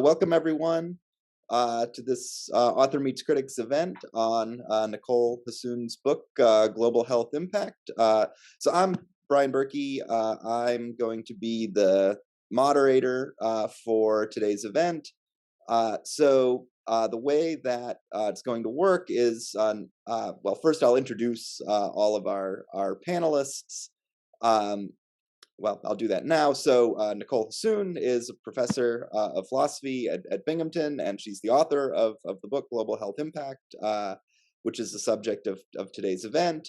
Welcome everyone to this Author Meets Critics event on Nicole Hassoun's book, Global Health Impact. So I'm Brian Berkey. I'm going to be the moderator for today's event. So the way that it's going to work is, well, first I'll introduce all of our panelists. Well, I'll do that now. So Nicole Hassoun is a professor of philosophy at Binghamton, and she's the author of the book Global Health Impact, which is the subject of today's event.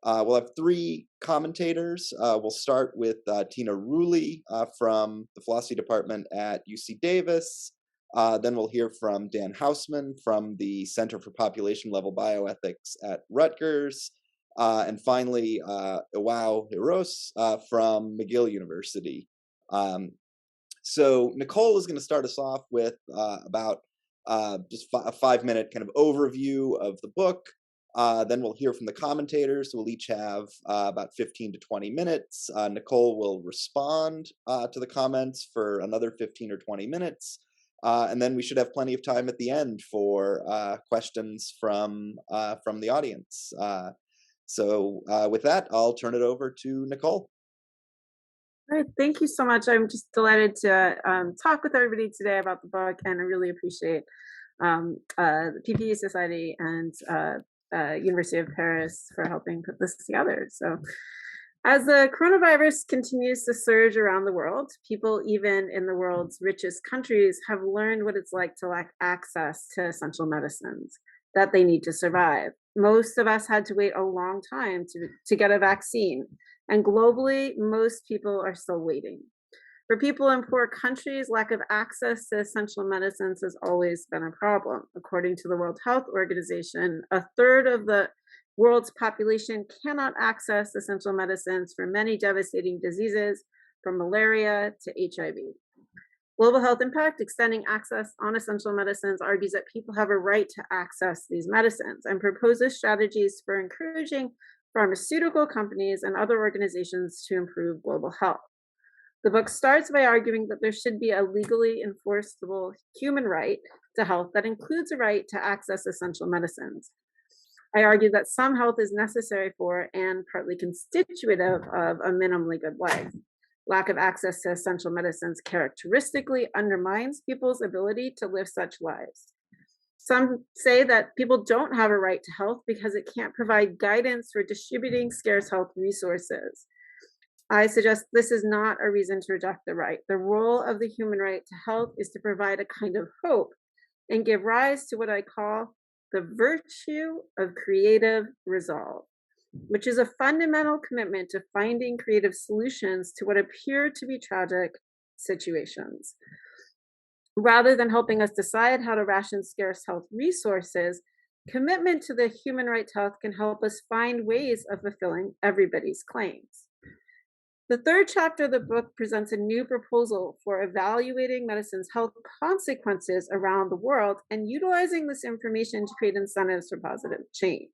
We'll have three commentators. We'll start with Tina Rulli from the philosophy department at UC Davis. Then we'll hear from Dan Hausman from the Center for Population Level Bioethics at Rutgers. And finally, Iwao Hirose from McGill University. So Nicole is going to start us off with about just a 5-minute kind of overview of the book. Then we'll hear from the commentators. We'll each have about 15 to 20 minutes. Nicole will respond to the comments for another 15 or 20 minutes. And then we should have plenty of time at the end for questions from the audience. So with that, I'll turn it over to Nicole. All right, thank you so much. I'm just delighted to talk with everybody today about the book, and I really appreciate the PPE Society and University of Paris for helping put this together. So as the coronavirus continues to surge around the world, people even in the world's richest countries have learned what it's like to lack access to essential medicines that they need to survive. Most of us had to wait a long time to get a vaccine, and globally, most people are still waiting. For people in poor countries, lack of access to essential medicines has always been a problem. According to the World Health Organization, a third of the world's population cannot access essential medicines for many devastating diseases, from malaria to HIV. Global Health Impact, extending access on essential medicines, argues that people have a right to access these medicines and proposes strategies for encouraging pharmaceutical companies and other organizations to improve global health. The book starts by arguing that there should be a legally enforceable human right to health that includes a right to access essential medicines. I argue that some health is necessary for and partly constitutive of a minimally good life. Lack of access to essential medicines characteristically undermines people's ability to live such lives. Some say that people don't have a right to health because it can't provide guidance for distributing scarce health resources. I suggest this is not a reason to reject the right. The role of the human right to health is to provide a kind of hope and give rise to what I call the virtue of creative resolve, which is a fundamental commitment to finding creative solutions to what appear to be tragic situations. Rather than helping us decide how to ration scarce health resources, commitment to the human right to health can help us find ways of fulfilling everybody's claims. The third chapter of the book presents a new proposal for evaluating medicine's health consequences around the world and utilizing this information to create incentives for positive change.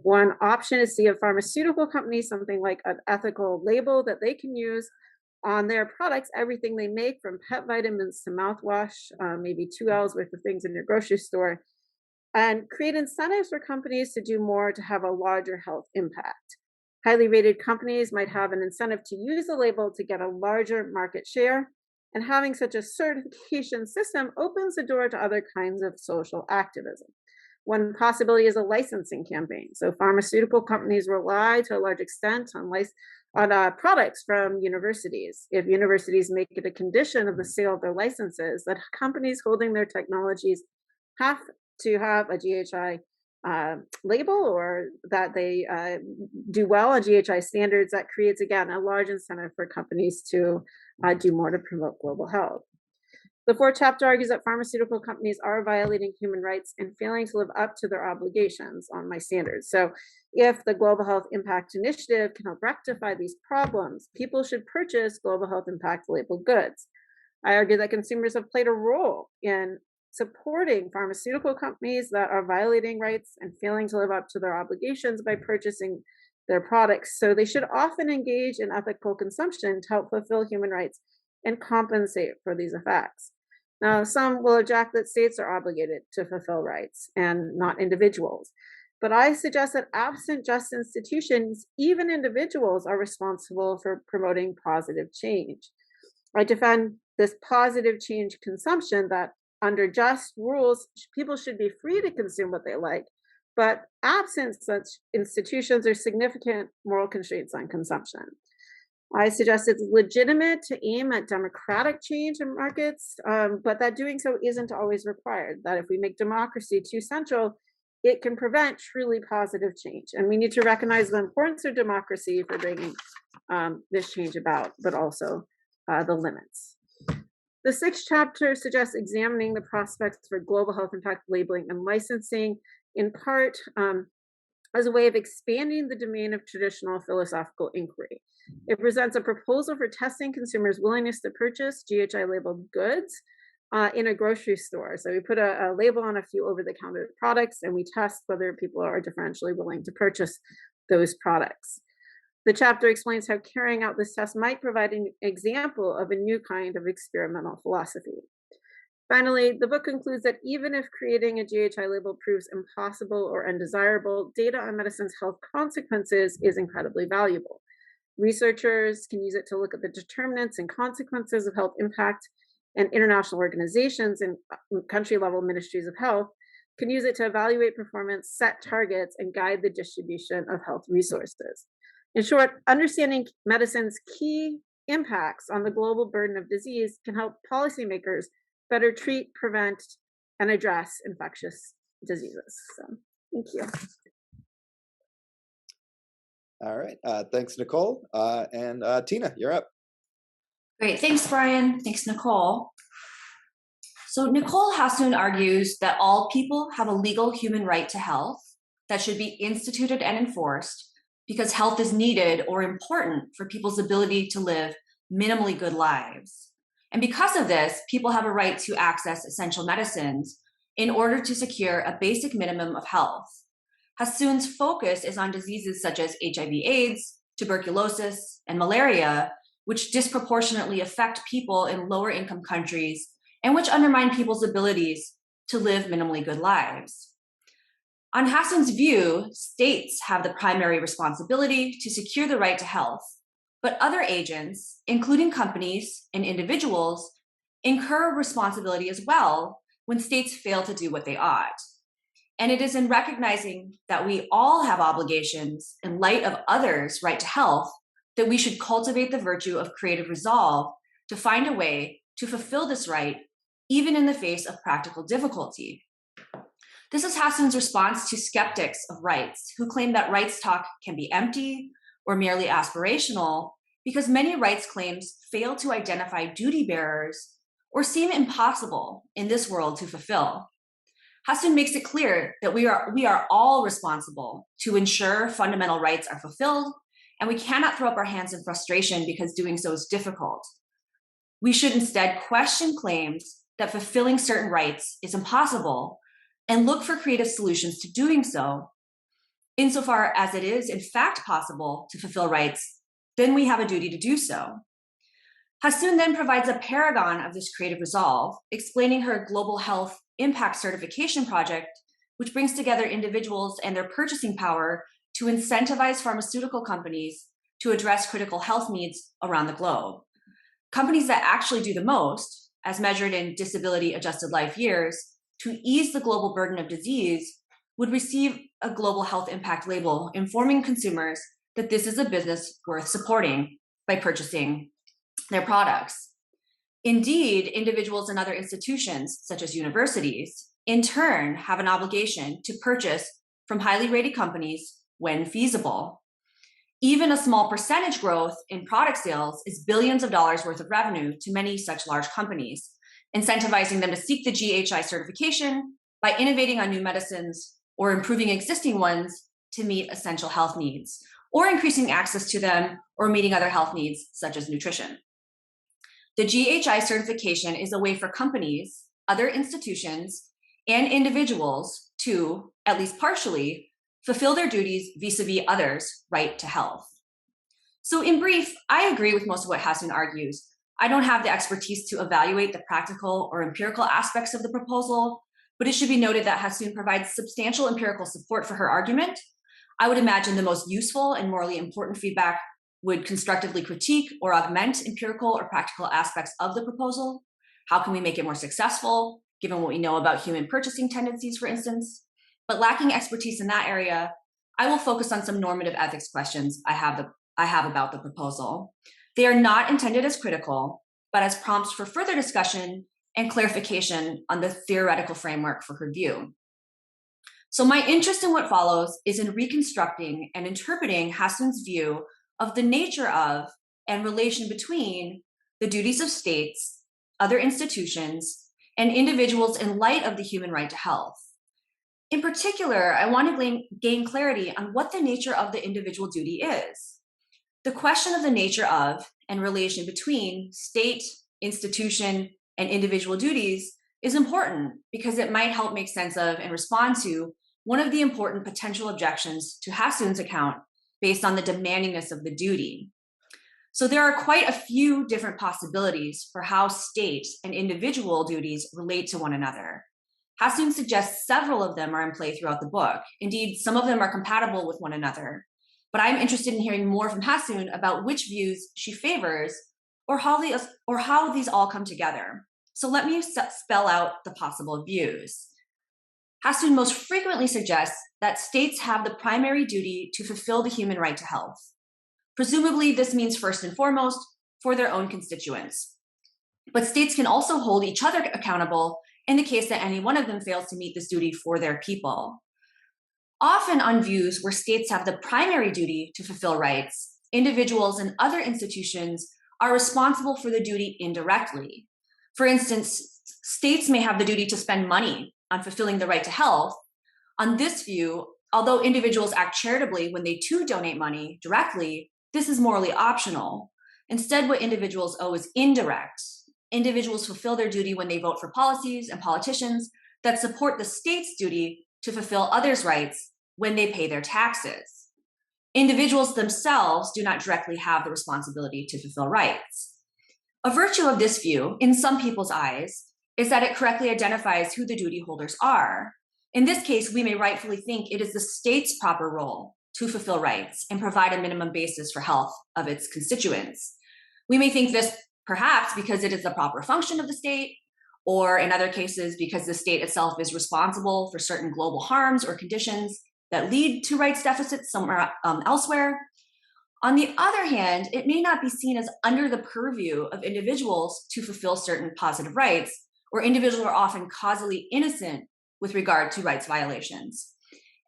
One option is to give pharmaceutical companies something like an ethical label that they can use on their products, everything they make, from pet vitamins to mouthwash, maybe 2 L's worth of things in your grocery store, and create incentives for companies to do more to have a larger health impact. Highly rated companies might have an incentive to use the label to get a larger market share, and having such a certification system opens the door to other kinds of social activism. One possibility is a licensing campaign. So pharmaceutical companies rely to a large extent on products from universities. If universities make it a condition of the sale of their licenses that companies holding their technologies have to have a GHI label, or that they do well on GHI standards, that creates, again, a large incentive for companies to do more to promote global health. The fourth chapter argues that pharmaceutical companies are violating human rights and failing to live up to their obligations on my standards. So if the Global Health Impact Initiative can help rectify these problems, people should purchase Global Health Impact labeled goods. I argue that consumers have played a role in supporting pharmaceutical companies that are violating rights and failing to live up to their obligations by purchasing their products. So they should often engage in ethical consumption to help fulfill human rights and compensate for these effects. Now, some will object that states are obligated to fulfill rights and not individuals. But I suggest that absent just institutions, even individuals are responsible for promoting positive change. I defend this positive change consumption that under just rules, people should be free to consume what they like. But absent such institutions are significant moral constraints on consumption. I suggest it's legitimate to aim at democratic change in markets, but that doing so isn't always required. That if we make democracy too central, it can prevent truly positive change. And we need to recognize the importance of democracy for bringing this change about, but also the limits. The sixth chapter suggests examining the prospects for global health impact labeling and licensing, in part as a way of expanding the domain of traditional philosophical inquiry. It presents a proposal for testing consumers' willingness to purchase GHI labeled goods in a grocery store. So we put a label on a few over-the-counter products and we test whether people are differentially willing to purchase those products. The chapter explains how carrying out this test might provide an example of a new kind of experimental philosophy. Finally, the book concludes that even if creating a GHI label proves impossible or undesirable, data on medicine's health consequences is incredibly valuable. Researchers can use it to look at the determinants and consequences of health impact, and international organizations and country-level ministries of health can use it to evaluate performance, set targets, and guide the distribution of health resources. In short, understanding medicine's key impacts on the global burden of disease can help policymakers better treat, prevent, and address infectious diseases. So, thank you. All right. Thanks, Nicole. And Tina, you're up. Great. Thanks, Brian. Thanks, Nicole. So Nicole Hassoun argues that all people have a legal human right to health that should be instituted and enforced because health is needed or important for people's ability to live minimally good lives. And because of this, people have a right to access essential medicines in order to secure a basic minimum of health. Hassoun's focus is on diseases such as HIV/AIDS, tuberculosis, and malaria, which disproportionately affect people in lower income countries and which undermine people's abilities to live minimally good lives. On Hassoun's view, states have the primary responsibility to secure the right to health, but other agents, including companies and individuals, incur responsibility as well when states fail to do what they ought. And it is in recognizing that we all have obligations in light of others' right to health that we should cultivate the virtue of creative resolve to find a way to fulfill this right, even in the face of practical difficulty. This is Hassoun's response to skeptics of rights who claim that rights talk can be empty or merely aspirational because many rights claims fail to identify duty bearers or seem impossible in this world to fulfill. Hassoun makes it clear that we are all responsible to ensure fundamental rights are fulfilled, and we cannot throw up our hands in frustration because doing so is difficult. We should instead question claims that fulfilling certain rights is impossible and look for creative solutions to doing so. Insofar as it is in fact possible to fulfill rights, then we have a duty to do so. Hassoun then provides a paragon of this creative resolve, explaining her global health impact certification project, which brings together individuals and their purchasing power to incentivize pharmaceutical companies to address critical health needs around the globe. Companies that actually do the most, as measured in disability-adjusted life years, to ease the global burden of disease, would receive a global health impact label, informing consumers that this is a business worth supporting by purchasing their products. Indeed, individuals and other institutions, such as universities, in turn have an obligation to purchase from highly rated companies when feasible. Even a small percentage growth in product sales is billions of dollars worth of revenue to many such large companies, incentivizing them to seek the GHI certification by innovating on new medicines or improving existing ones to meet essential health needs, or increasing access to them or meeting other health needs such as nutrition. The GHI certification is a way for companies, other institutions, and individuals to, at least partially, fulfill their duties vis-a-vis others' right to health. So in brief, I agree with most of what Hassoun argues. I don't have the expertise to evaluate the practical or empirical aspects of the proposal, but it should be noted that Hassoun provides substantial empirical support for her argument. I would imagine the most useful and morally important feedback would constructively critique or augment empirical or practical aspects of the proposal. How can we make it more successful, given what we know about human purchasing tendencies, for instance? But lacking expertise in that area, I will focus on some normative ethics questions I have about the proposal. They are not intended as critical, but as prompts for further discussion and clarification on the theoretical framework for her view. So my interest in what follows is in reconstructing and interpreting Hassoun's view of the nature of and relation between the duties of states, other institutions, and individuals in light of the human right to health. In particular, I want to gain clarity on what the nature of the individual duty is. The question of the nature of and relation between state, institution, and individual duties is important because it might help make sense of and respond to one of the important potential objections to Hassoun's account based on the demandingness of the duty. So there are quite a few different possibilities for how state and individual duties relate to one another. Hassoun suggests several of them are in play throughout the book. Indeed, some of them are compatible with one another. But I'm interested in hearing more from Hassoun about which views she favors or how these all come together. So let me spell out the possible views. Hassoun most frequently suggests that states have the primary duty to fulfill the human right to health. Presumably, this means first and foremost for their own constituents. But states can also hold each other accountable in the case that any one of them fails to meet this duty for their people. Often on views where states have the primary duty to fulfill rights, individuals and other institutions are responsible for the duty indirectly. For instance, states may have the duty to spend money on fulfilling the right to health. On this view, although individuals act charitably when they too donate money directly, this is morally optional. Instead, what individuals owe is indirect. Individuals fulfill their duty when they vote for policies and politicians that support the state's duty to fulfill others' rights when they pay their taxes. Individuals themselves do not directly have the responsibility to fulfill rights. A virtue of this view, in some people's eyes, is that it correctly identifies who the duty holders are. In this case, we may rightfully think it is the state's proper role to fulfill rights and provide a minimum basis for health of its constituents. We may think this perhaps because it is the proper function of the state, or in other cases, because the state itself is responsible for certain global harms or conditions that lead to rights deficits somewhere elsewhere. On the other hand, it may not be seen as under the purview of individuals to fulfill certain positive rights, or individuals are often causally innocent with regard to rights violations.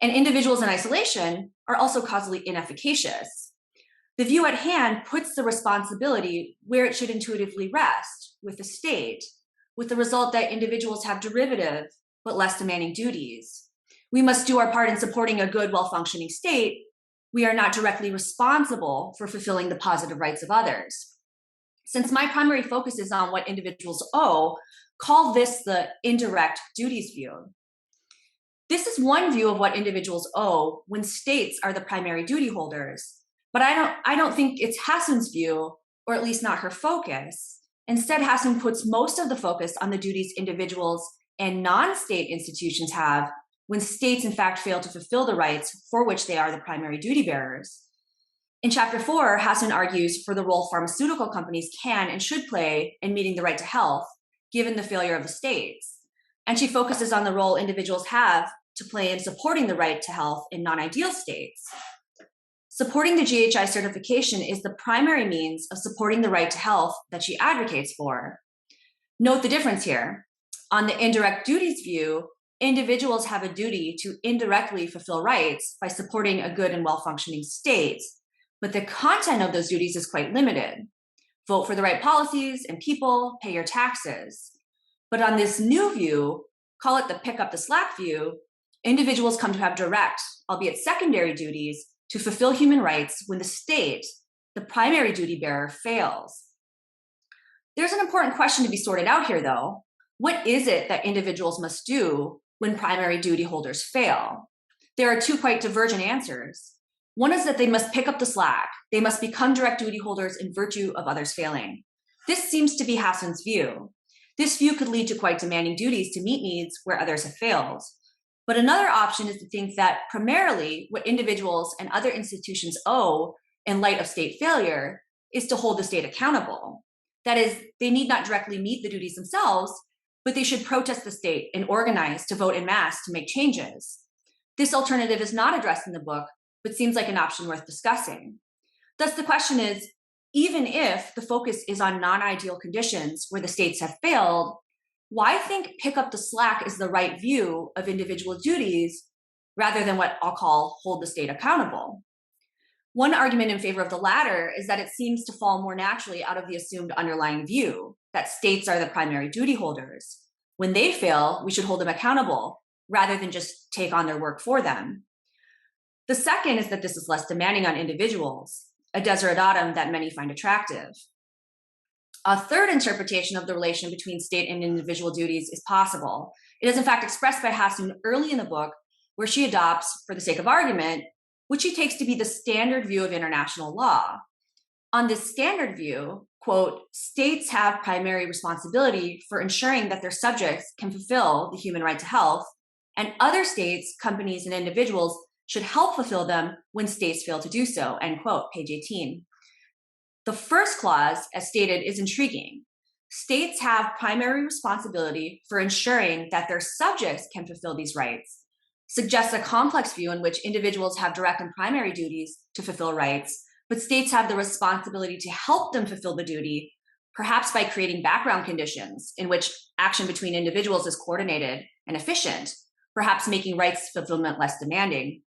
And individuals in isolation are also causally inefficacious. The view at hand puts the responsibility where it should intuitively rest, with the state, with the result that individuals have derivative but less demanding duties. We must do our part in supporting a good, well-functioning state. We are not directly responsible for fulfilling the positive rights of others. Since my primary focus is on what individuals owe, call this the indirect duties view. This is one view of what individuals owe when states are the primary duty holders, but I don't think it's Hassoun's view, or at least not her focus. Instead, Hassoun puts most of the focus on the duties individuals and non-state institutions have when states in fact fail to fulfill the rights for which they are the primary duty bearers. In chapter 4, Hassoun argues for the role pharmaceutical companies can and should play in meeting the right to health, given the failure of the states. And she focuses on the role individuals have to play in supporting the right to health in non-ideal states. Supporting the GHI certification is the primary means of supporting the right to health that she advocates for. Note the difference here. On the indirect duties view, individuals have a duty to indirectly fulfill rights by supporting a good and well-functioning state, but the content of those duties is quite limited. Vote for the right policies and people, pay your taxes. But on this new view, call it the pick up the slack view, individuals come to have direct, albeit secondary duties to fulfill human rights when the state, the primary duty bearer, fails. There's an important question to be sorted out here, though. What is it that individuals must do when primary duty holders fail? There are two quite divergent answers. One is that they must pick up the slack. They must become direct duty holders in virtue of others failing. This seems to be Hassoun's view. This view could lead to quite demanding duties to meet needs where others have failed. But another option is to think that primarily what individuals and other institutions owe in light of state failure is to hold the state accountable. That is, they need not directly meet the duties themselves, but they should protest the state and organize to vote en masse to make changes. This alternative is not addressed in the book, but seems like an option worth discussing. Thus, the question is, even if the focus is on non-ideal conditions where the states have failed, why think pick up the slack is the right view of individual duties rather than what I'll call hold the state accountable? One argument in favor of the latter is that it seems to fall more naturally out of the assumed underlying view that states are the primary duty holders. When they fail, we should hold them accountable rather than just take on their work for them. The second is that this is less demanding on individuals, a desideratum that many find attractive. A third interpretation of the relation between state and individual duties is possible. It is in fact expressed by Hassoun early in the book, where she adopts, for the sake of argument, which she takes to be the standard view of international law. On this standard view, quote, states have primary responsibility for ensuring that their subjects can fulfill the human right to health, and other states, companies, and individuals should help fulfill them when states fail to do so, end quote, page 18. The first clause, as stated, is intriguing. States have primary responsibility for ensuring that their subjects can fulfill these rights, suggests a complex view in which individuals have direct and primary duties to fulfill rights, but states have the responsibility to help them fulfill the duty, perhaps by creating background conditions in which action between individuals is coordinated and efficient, perhaps making rights fulfillment less demanding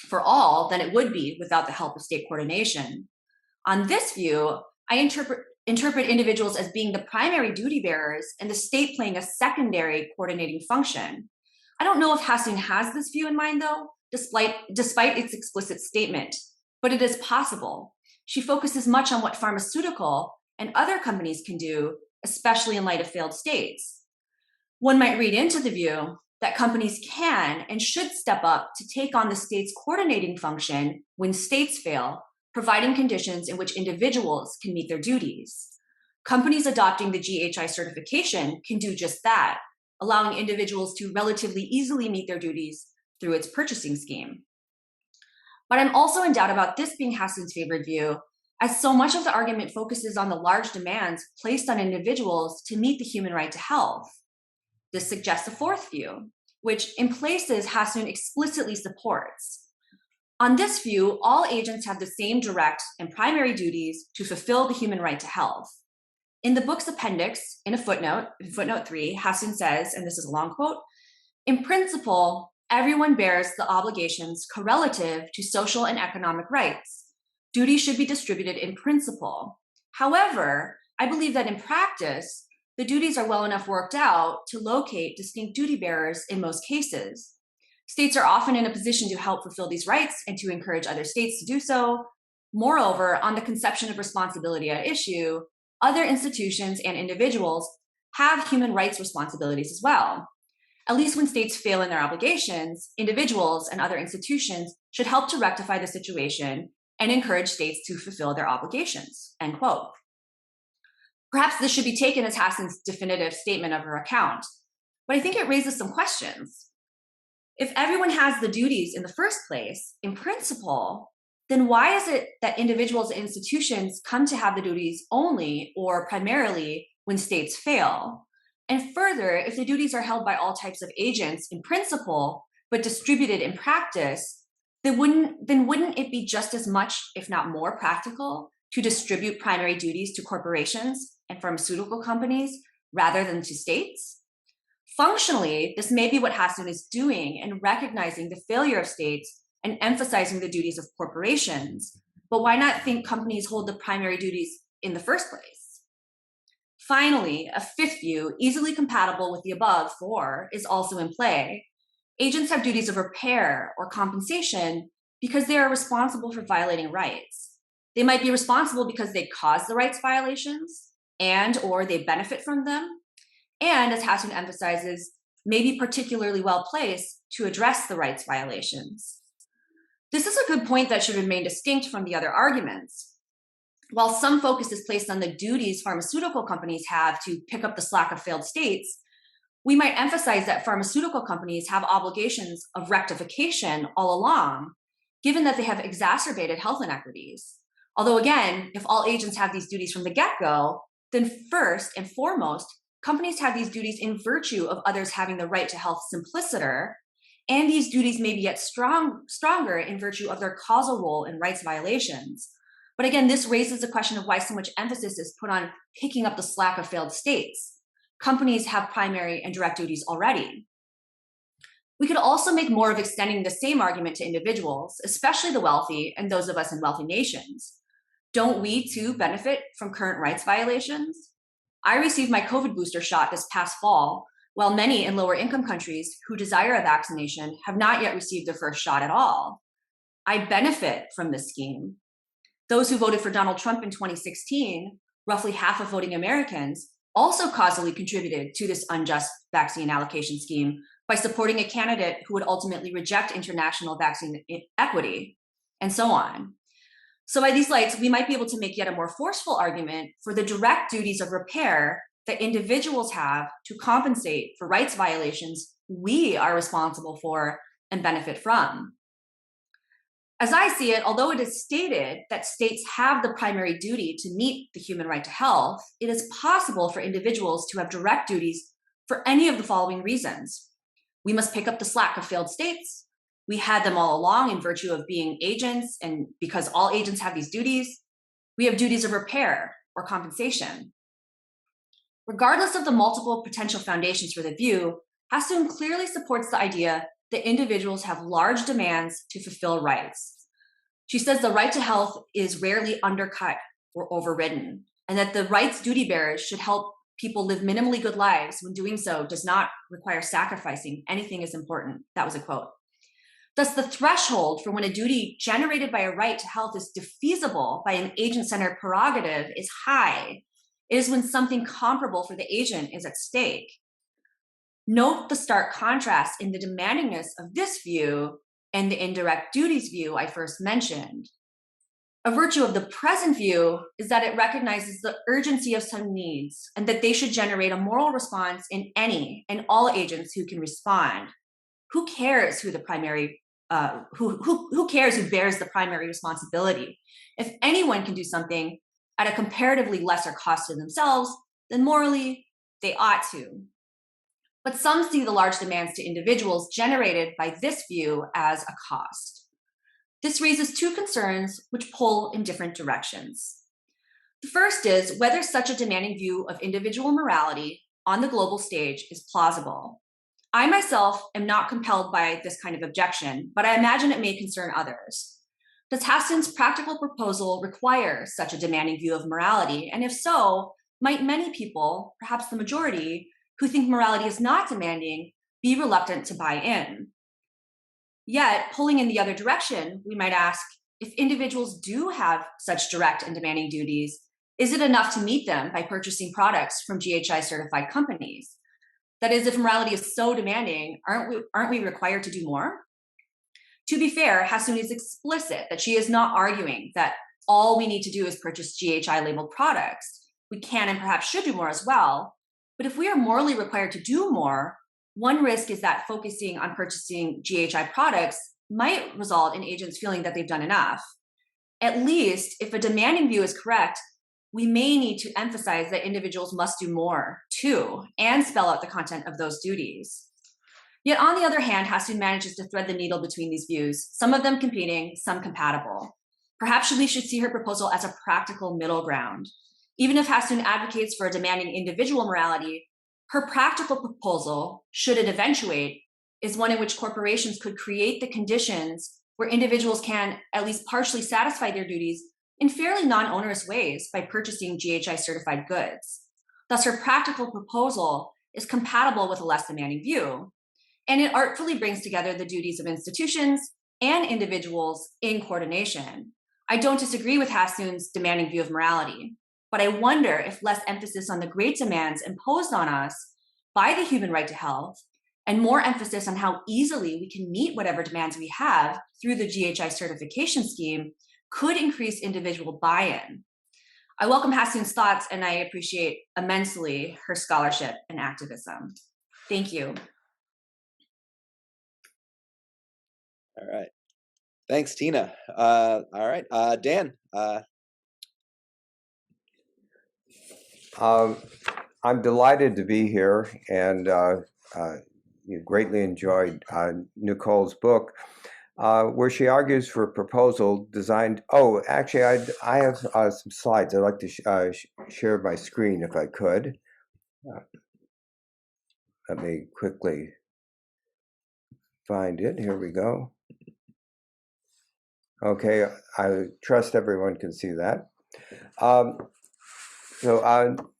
for all than it would be without the help of state coordination. On this view, I interpret individuals as being the primary duty bearers and the state playing a secondary coordinating function. I don't know if Hassoun has this view in mind, though, despite its explicit statement, but it is possible. She focuses much on what pharmaceutical and other companies can do, especially in light of failed states. One might read into the view that companies can and should step up to take on the state's coordinating function when states fail, providing conditions in which individuals can meet their duties. Companies adopting the GHI certification can do just that, allowing individuals to relatively easily meet their duties through its purchasing scheme. But I'm also in doubt about this being Hassoun's favorite view, as so much of the argument focuses on the large demands placed on individuals to meet the human right to health. This suggests a fourth view, which in places Hassoun explicitly supports. On this view, all agents have the same direct and primary duties to fulfill the human right to health. In the book's appendix, in footnote 3, Hassoun says, and this is a long quote, in principle, everyone bears the obligations correlative to social and economic rights. Duties should be distributed in principle. However, I believe that in practice, the duties are well enough worked out to locate distinct duty bearers in most cases. States are often in a position to help fulfill these rights and to encourage other states to do so. Moreover, on the conception of responsibility at issue, other institutions and individuals have human rights responsibilities as well. At least when states fail in their obligations, individuals and other institutions should help to rectify the situation and encourage states to fulfill their obligations, end quote. Perhaps this should be taken as Hassoun's definitive statement of her account, but I think it raises some questions. If everyone has the duties in the first place, in principle, then why is it that individuals and institutions come to have the duties only or primarily when states fail? And further, if the duties are held by all types of agents in principle, but distributed in practice, then wouldn't it be just as much, if not more practical, to distribute primary duties to corporations and pharmaceutical companies rather than to states? Functionally, this may be what Hassoun is doing in recognizing the failure of states and emphasizing the duties of corporations. But why not think companies hold the primary duties in the first place? Finally, a fifth view, easily compatible with the above four, is also in play. Agents have duties of repair or compensation because they are responsible for violating rights. They might be responsible because they caused the rights violations and or they benefit from them, and as Hassoun emphasizes, may be particularly well placed to address the rights violations. This is a good point that should remain distinct from the other arguments. While some focus is placed on the duties pharmaceutical companies have to pick up the slack of failed states, we might emphasize that pharmaceutical companies have obligations of rectification all along, given that they have exacerbated health inequities. Although again, if all agents have these duties from the get-go, then first and foremost, companies have these duties in virtue of others having the right to health simpliciter, and these duties may be yet stronger in virtue of their causal role in rights violations. But again, this raises the question of why so much emphasis is put on picking up the slack of failed states. Companies have primary and direct duties already. We could also make more of extending the same argument to individuals, especially the wealthy and those of us in wealthy nations. Don't we too benefit from current rights violations? I received my COVID booster shot this past fall, while many in lower income countries who desire a vaccination have not yet received their first shot at all. I benefit from this scheme. Those who voted for Donald Trump in 2016, roughly half of voting Americans, also causally contributed to this unjust vaccine allocation scheme by supporting a candidate who would ultimately reject international vaccine equity, and so on. So by these lights, we might be able to make yet a more forceful argument for the direct duties of repair that individuals have to compensate for rights violations we are responsible for and benefit from. As I see it, although it is stated that states have the primary duty to meet the human right to health, it is possible for individuals to have direct duties for any of the following reasons. We must pick up the slack of failed states. We had them all along in virtue of being agents, and because all agents have these duties, we have duties of repair or compensation. Regardless of the multiple potential foundations for the view, Hassoun clearly supports the idea that individuals have large demands to fulfill rights. She says the right to health is rarely undercut or overridden, and that the rights duty bearers should help people live minimally good lives when doing so does not require sacrificing anything as important. That was a quote. Thus, the threshold for when a duty generated by a right to health is defeasible by an agent-centered prerogative is high. It is when something comparable for the agent is at stake. Note the stark contrast in the demandingness of this view and the indirect duties view I first mentioned. A virtue of the present view is that it recognizes the urgency of some needs and that they should generate a moral response in any and all agents who can respond. Who cares who the primary who cares who bears the primary responsibility? If anyone can do something at a comparatively lesser cost to themselves, then morally they ought to. But some see the large demands to individuals generated by this view as a cost. This raises two concerns which pull in different directions. The first is whether such a demanding view of individual morality on the global stage is plausible. I myself am not compelled by this kind of objection, but I imagine it may concern others. Does Hassoun's practical proposal require such a demanding view of morality? And if so, might many people, perhaps the majority, who think morality is not demanding, be reluctant to buy in? Yet, pulling in the other direction, we might ask, if individuals do have such direct and demanding duties, is it enough to meet them by purchasing products from GHI-certified companies? That is, if morality is so demanding, aren't we required to do more? To be fair, Hassoun is explicit that she is not arguing that all we need to do is purchase GHI-labeled products. We can and perhaps should do more as well. But if we are morally required to do more, one risk is that focusing on purchasing GHI products might result in agents feeling that they've done enough. At least, if a demanding view is correct, we may need to emphasize that individuals must do more, too, and spell out the content of those duties. Yet on the other hand, Hassoun manages to thread the needle between these views, some of them competing, some compatible. Perhaps we should see her proposal as a practical middle ground. Even if Hassoun advocates for a demanding individual morality, her practical proposal, should it eventuate, is one in which corporations could create the conditions where individuals can at least partially satisfy their duties in fairly non-onerous ways by purchasing GHI-certified goods. Thus, her practical proposal is compatible with a less demanding view, and it artfully brings together the duties of institutions and individuals in coordination. I don't disagree with Hassoun's demanding view of morality, but I wonder if less emphasis on the great demands imposed on us by the human right to health and more emphasis on how easily we can meet whatever demands we have through the GHI certification scheme could increase individual buy-in. I welcome Hassoun's thoughts, and I appreciate immensely her scholarship and activism. Thank you. All right. Thanks, Tina. All right, Dan. I'm delighted to be here, and greatly enjoyed Nicole's book, where she argues for a proposal designed. Oh, actually, I have some slides. I'd like to share my screen if I could. Let me quickly find it. Here we go. Okay, I trust everyone can see that.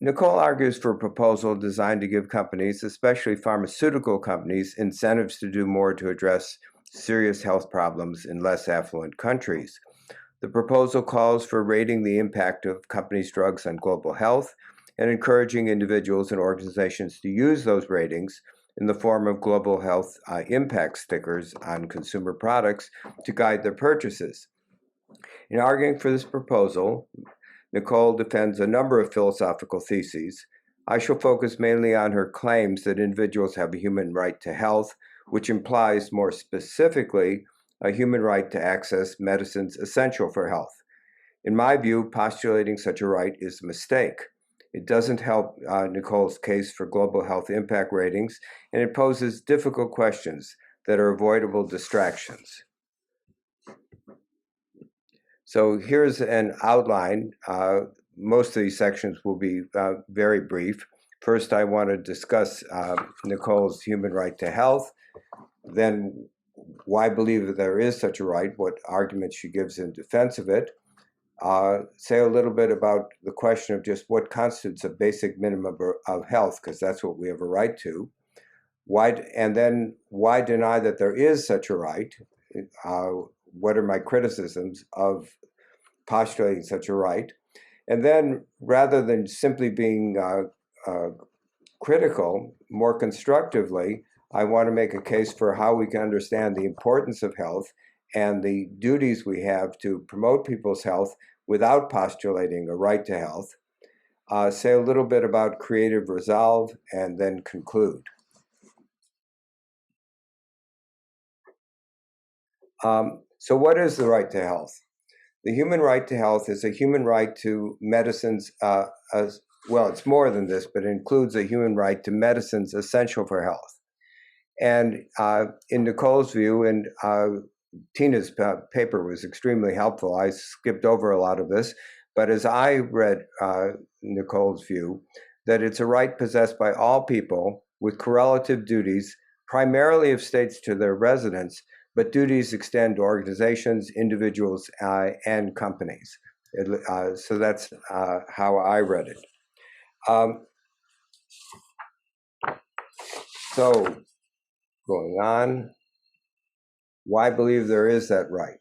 Nicole argues for a proposal designed to give companies, especially pharmaceutical companies, incentives to do more to address serious health problems in less affluent countries. The proposal calls for rating the impact of companies' drugs on global health and encouraging individuals and organizations to use those ratings in the form of global health impact stickers on consumer products to guide their purchases. In arguing for this proposal, Nicole defends a number of philosophical theses. I shall focus mainly on her claims that individuals have a human right to health, which implies more specifically a human right to access medicines essential for health. In my view, postulating such a right is a mistake. It doesn't help Nicole's case for global health impact ratings, and it poses difficult questions that are avoidable distractions. So here's an outline. Most of these sections will be very brief. First, I want to discuss Nicole's human right to health, then why I believe that there is such a right, what arguments she gives in defense of it, say a little bit about the question of just what constitutes a basic minimum of health, because that's what we have a right to, and then why deny that there is such a right, what are my criticisms of postulating such a right, and then rather than simply being critical, more constructively, I want to make a case for how we can understand the importance of health and the duties we have to promote people's health without postulating a right to health, say a little bit about creative resolve, and then conclude. So what is the right to health? The human right to health is a human right to medicines, well, it's more than this, but it includes a human right to medicines essential for health. And in Nicole's view, and Tina's paper was extremely helpful. I skipped over a lot of this, but as I read Nicole's view, that it's a right possessed by all people with correlative duties, primarily of states to their residents, but duties extend to organizations, individuals, and companies. So that's how I read it. So going on, why believe there is that right?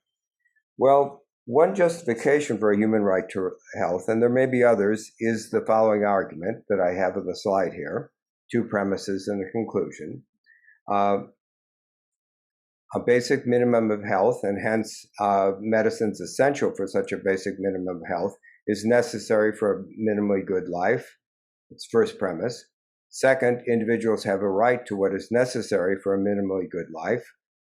Well, one justification for a human right to health, and there may be others, is the following argument that I have on the slide here, 2 premises and a conclusion. A basic minimum of health, and hence medicines essential for such a basic minimum of health, is necessary for a minimally good life. It's first premise. Second, individuals have a right to what is necessary for a minimally good life.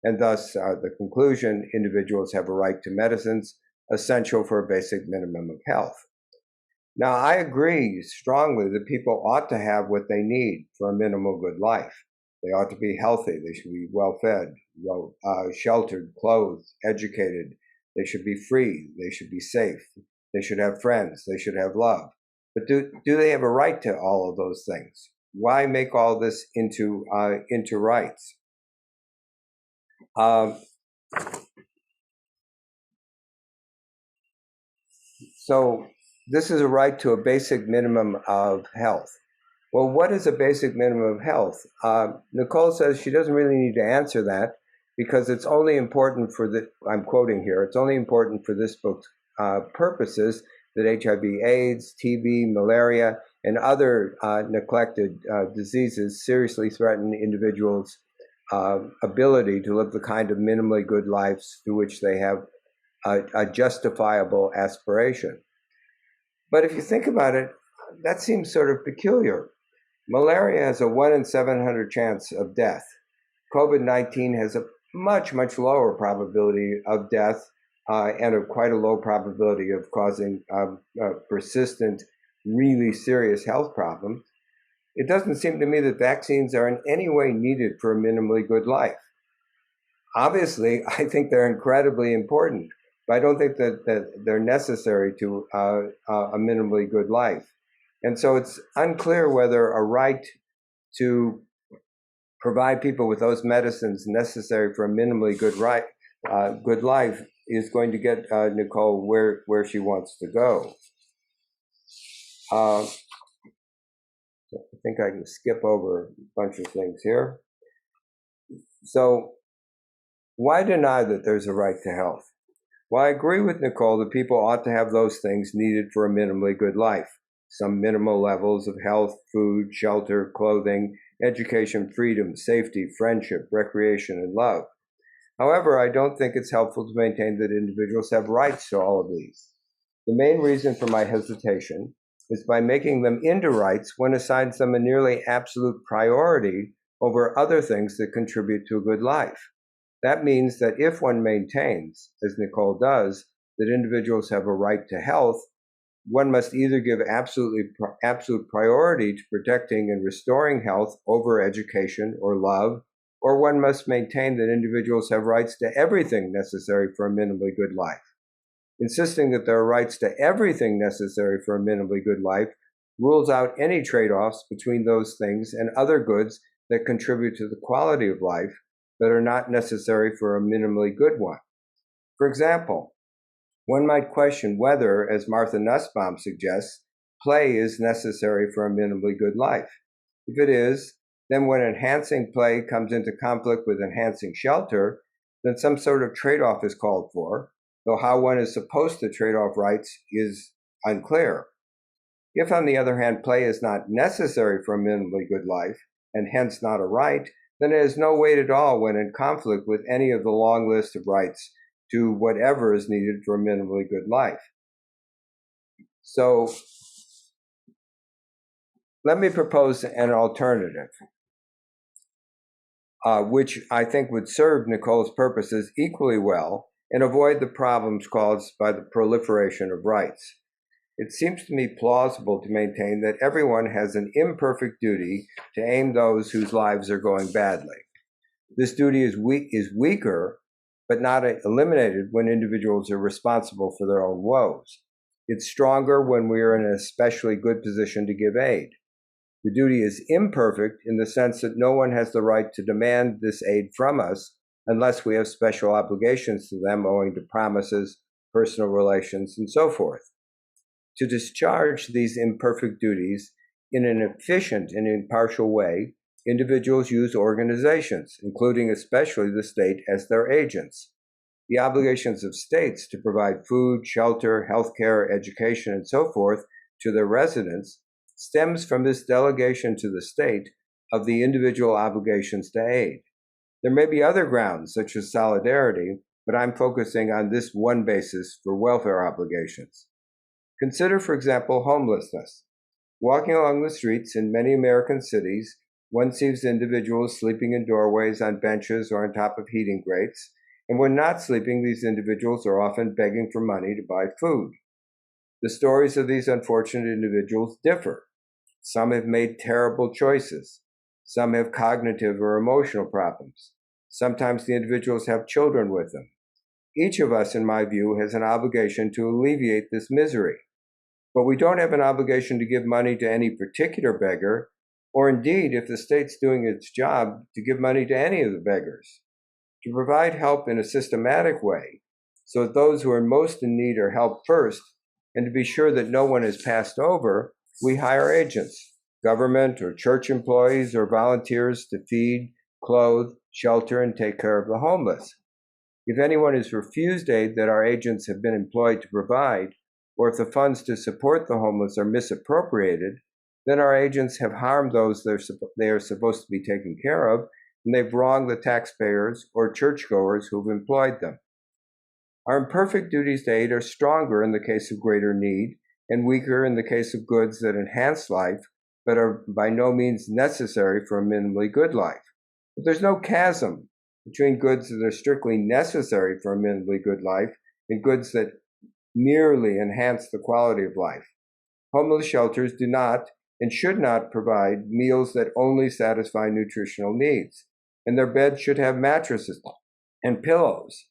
And thus, the conclusion, individuals have a right to medicines essential for a basic minimum of health. Now, I agree strongly that people ought to have what they need for a minimal good life. They ought to be healthy. They should be well-fed, sheltered, clothed, educated. They should be free. They should be safe. They should have friends. They should have love. But do they have a right to all of those things? Why make all this into rights? So this is a right to a basic minimum of health. Well, what is a basic minimum of health? Nicole says she doesn't really need to answer that because it's only important for I'm quoting here, it's only important for this book's purposes that HIV/AIDS, TB, malaria, and other neglected diseases seriously threaten individuals' ability to live the kind of minimally good lives to which they have a justifiable aspiration. But if you think about it, that seems sort of peculiar. Malaria has a 1 in 700 chance of death. COVID-19 has a much, much lower probability of death and quite a low probability of causing persistent, really serious health problems. It doesn't seem to me that vaccines are in any way needed for a minimally good life. Obviously, I think they're incredibly important, but I don't think that they're necessary to a minimally good life. And so it's unclear whether a right to provide people with those medicines necessary for a minimally good life is going to get Nicole where she wants to go. I think I can skip over a bunch of things here. So why deny that there's a right to health? Well, I agree with Nicole that people ought to have those things needed for a minimally good life. Some minimal levels of health, food, shelter, clothing, education, freedom, safety, friendship, recreation, and love. However, I don't think it's helpful to maintain that individuals have rights to all of these. The main reason for my hesitation is by making them into rights, one assigns them a nearly absolute priority over other things that contribute to a good life. That means that if one maintains, as Nicole does, that individuals have a right to health, one must either give absolute priority to protecting and restoring health over education or love, or one must maintain that individuals have rights to everything necessary for a minimally good life. Insisting that there are rights to everything necessary for a minimally good life rules out any trade-offs between those things and other goods that contribute to the quality of life that are not necessary for a minimally good one. For example, one might question whether, as Martha Nussbaum suggests, play is necessary for a minimally good life. If it is, then when enhancing play comes into conflict with enhancing shelter, then some sort of trade-off is called for, though how one is supposed to trade off rights is unclear. If, on the other hand, play is not necessary for a minimally good life, and hence not a right, then it has no weight at all when in conflict with any of the long list of rights to whatever is needed for a minimally good life. So let me propose an alternative, which I think would serve Nicole's purposes equally well and avoid the problems caused by the proliferation of rights. It seems to me plausible to maintain that everyone has an imperfect duty to aim those whose lives are going badly. This duty is weaker, but not eliminated when individuals are responsible for their own woes. It's stronger when we are in an especially good position to give aid. The duty is imperfect in the sense that no one has the right to demand this aid from us unless we have special obligations to them owing to promises, personal relations, and so forth. To discharge these imperfect duties in an efficient and impartial way, individuals use organizations, including especially the state, as their agents. The obligations of states to provide food, shelter, healthcare, education, and so forth to their residents stems from this delegation to the state of the individual obligations to aid. There may be other grounds, such as solidarity, but I'm focusing on this one basis for welfare obligations. Consider, for example, homelessness. Walking along the streets in many American cities, one sees individuals sleeping in doorways, on benches, or on top of heating grates, and when not sleeping, these individuals are often begging for money to buy food. The stories of these unfortunate individuals differ. Some have made terrible choices. Some have cognitive or emotional problems. Sometimes the individuals have children with them. Each of us, in my view, has an obligation to alleviate this misery. But we don't have an obligation to give money to any particular beggar, or indeed, if the state's doing its job, to give money to any of the beggars. To provide help in a systematic way, so that those who are most in need are helped first, and to be sure that no one is passed over, we hire agents, government or church employees or volunteers to feed, clothe, shelter, and take care of the homeless. If anyone is refused aid that our agents have been employed to provide, or if the funds to support the homeless are misappropriated, then our agents have harmed those they are supposed to be taking care of, and they've wronged the taxpayers or churchgoers who've employed them. Our imperfect duties to aid are stronger in the case of greater need, and weaker in the case of goods that enhance life, but are by no means necessary for a minimally good life. But there's no chasm between goods that are strictly necessary for a minimally good life and goods that merely enhance the quality of life. Homeless shelters do not and should not provide meals that only satisfy nutritional needs, and their beds should have mattresses and pillows,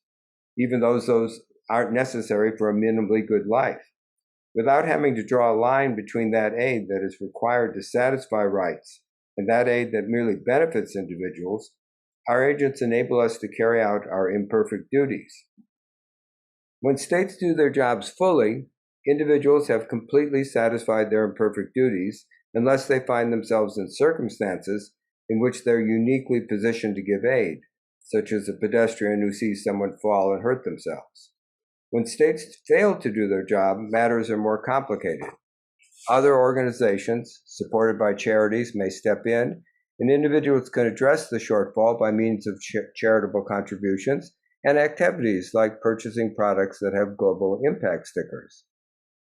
even though those aren't necessary for a minimally good life. Without having to draw a line between that aid that is required to satisfy rights and that aid that merely benefits individuals, our agents enable us to carry out our imperfect duties. When states do their jobs fully, individuals have completely satisfied their imperfect duties unless they find themselves in circumstances in which they're uniquely positioned to give aid, such as a pedestrian who sees someone fall and hurt themselves. When states fail to do their job, matters are more complicated. Other organizations, supported by charities, may step in, and individuals can address the shortfall by means of charitable contributions and activities like purchasing products that have global impact stickers.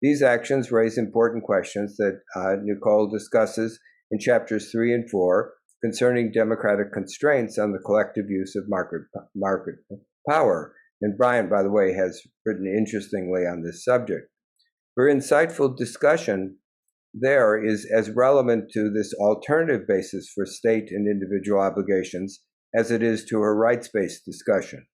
These actions raise important questions that Nicole discusses in chapters 3 and 4 concerning democratic constraints on the collective use of market power. And Brian, by the way, has written interestingly on this subject. Her insightful discussion there is as relevant to this alternative basis for state and individual obligations as it is to her rights-based discussion.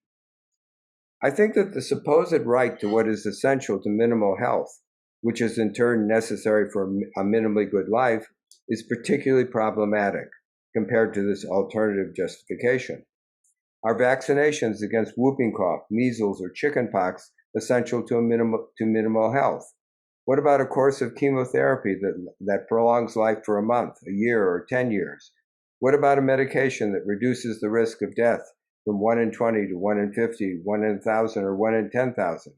I think that the supposed right to what is essential to minimal health, which is in turn necessary for a minimally good life, is particularly problematic compared to this alternative justification. Are vaccinations against whooping cough, measles, or chickenpox essential to minimal health? What about a course of chemotherapy that prolongs life for a month, a year, or 10 years? What about a medication that reduces the risk of death from 1 in 20 to 1 in 50, 1 in 1,000, or 1 in 10,000?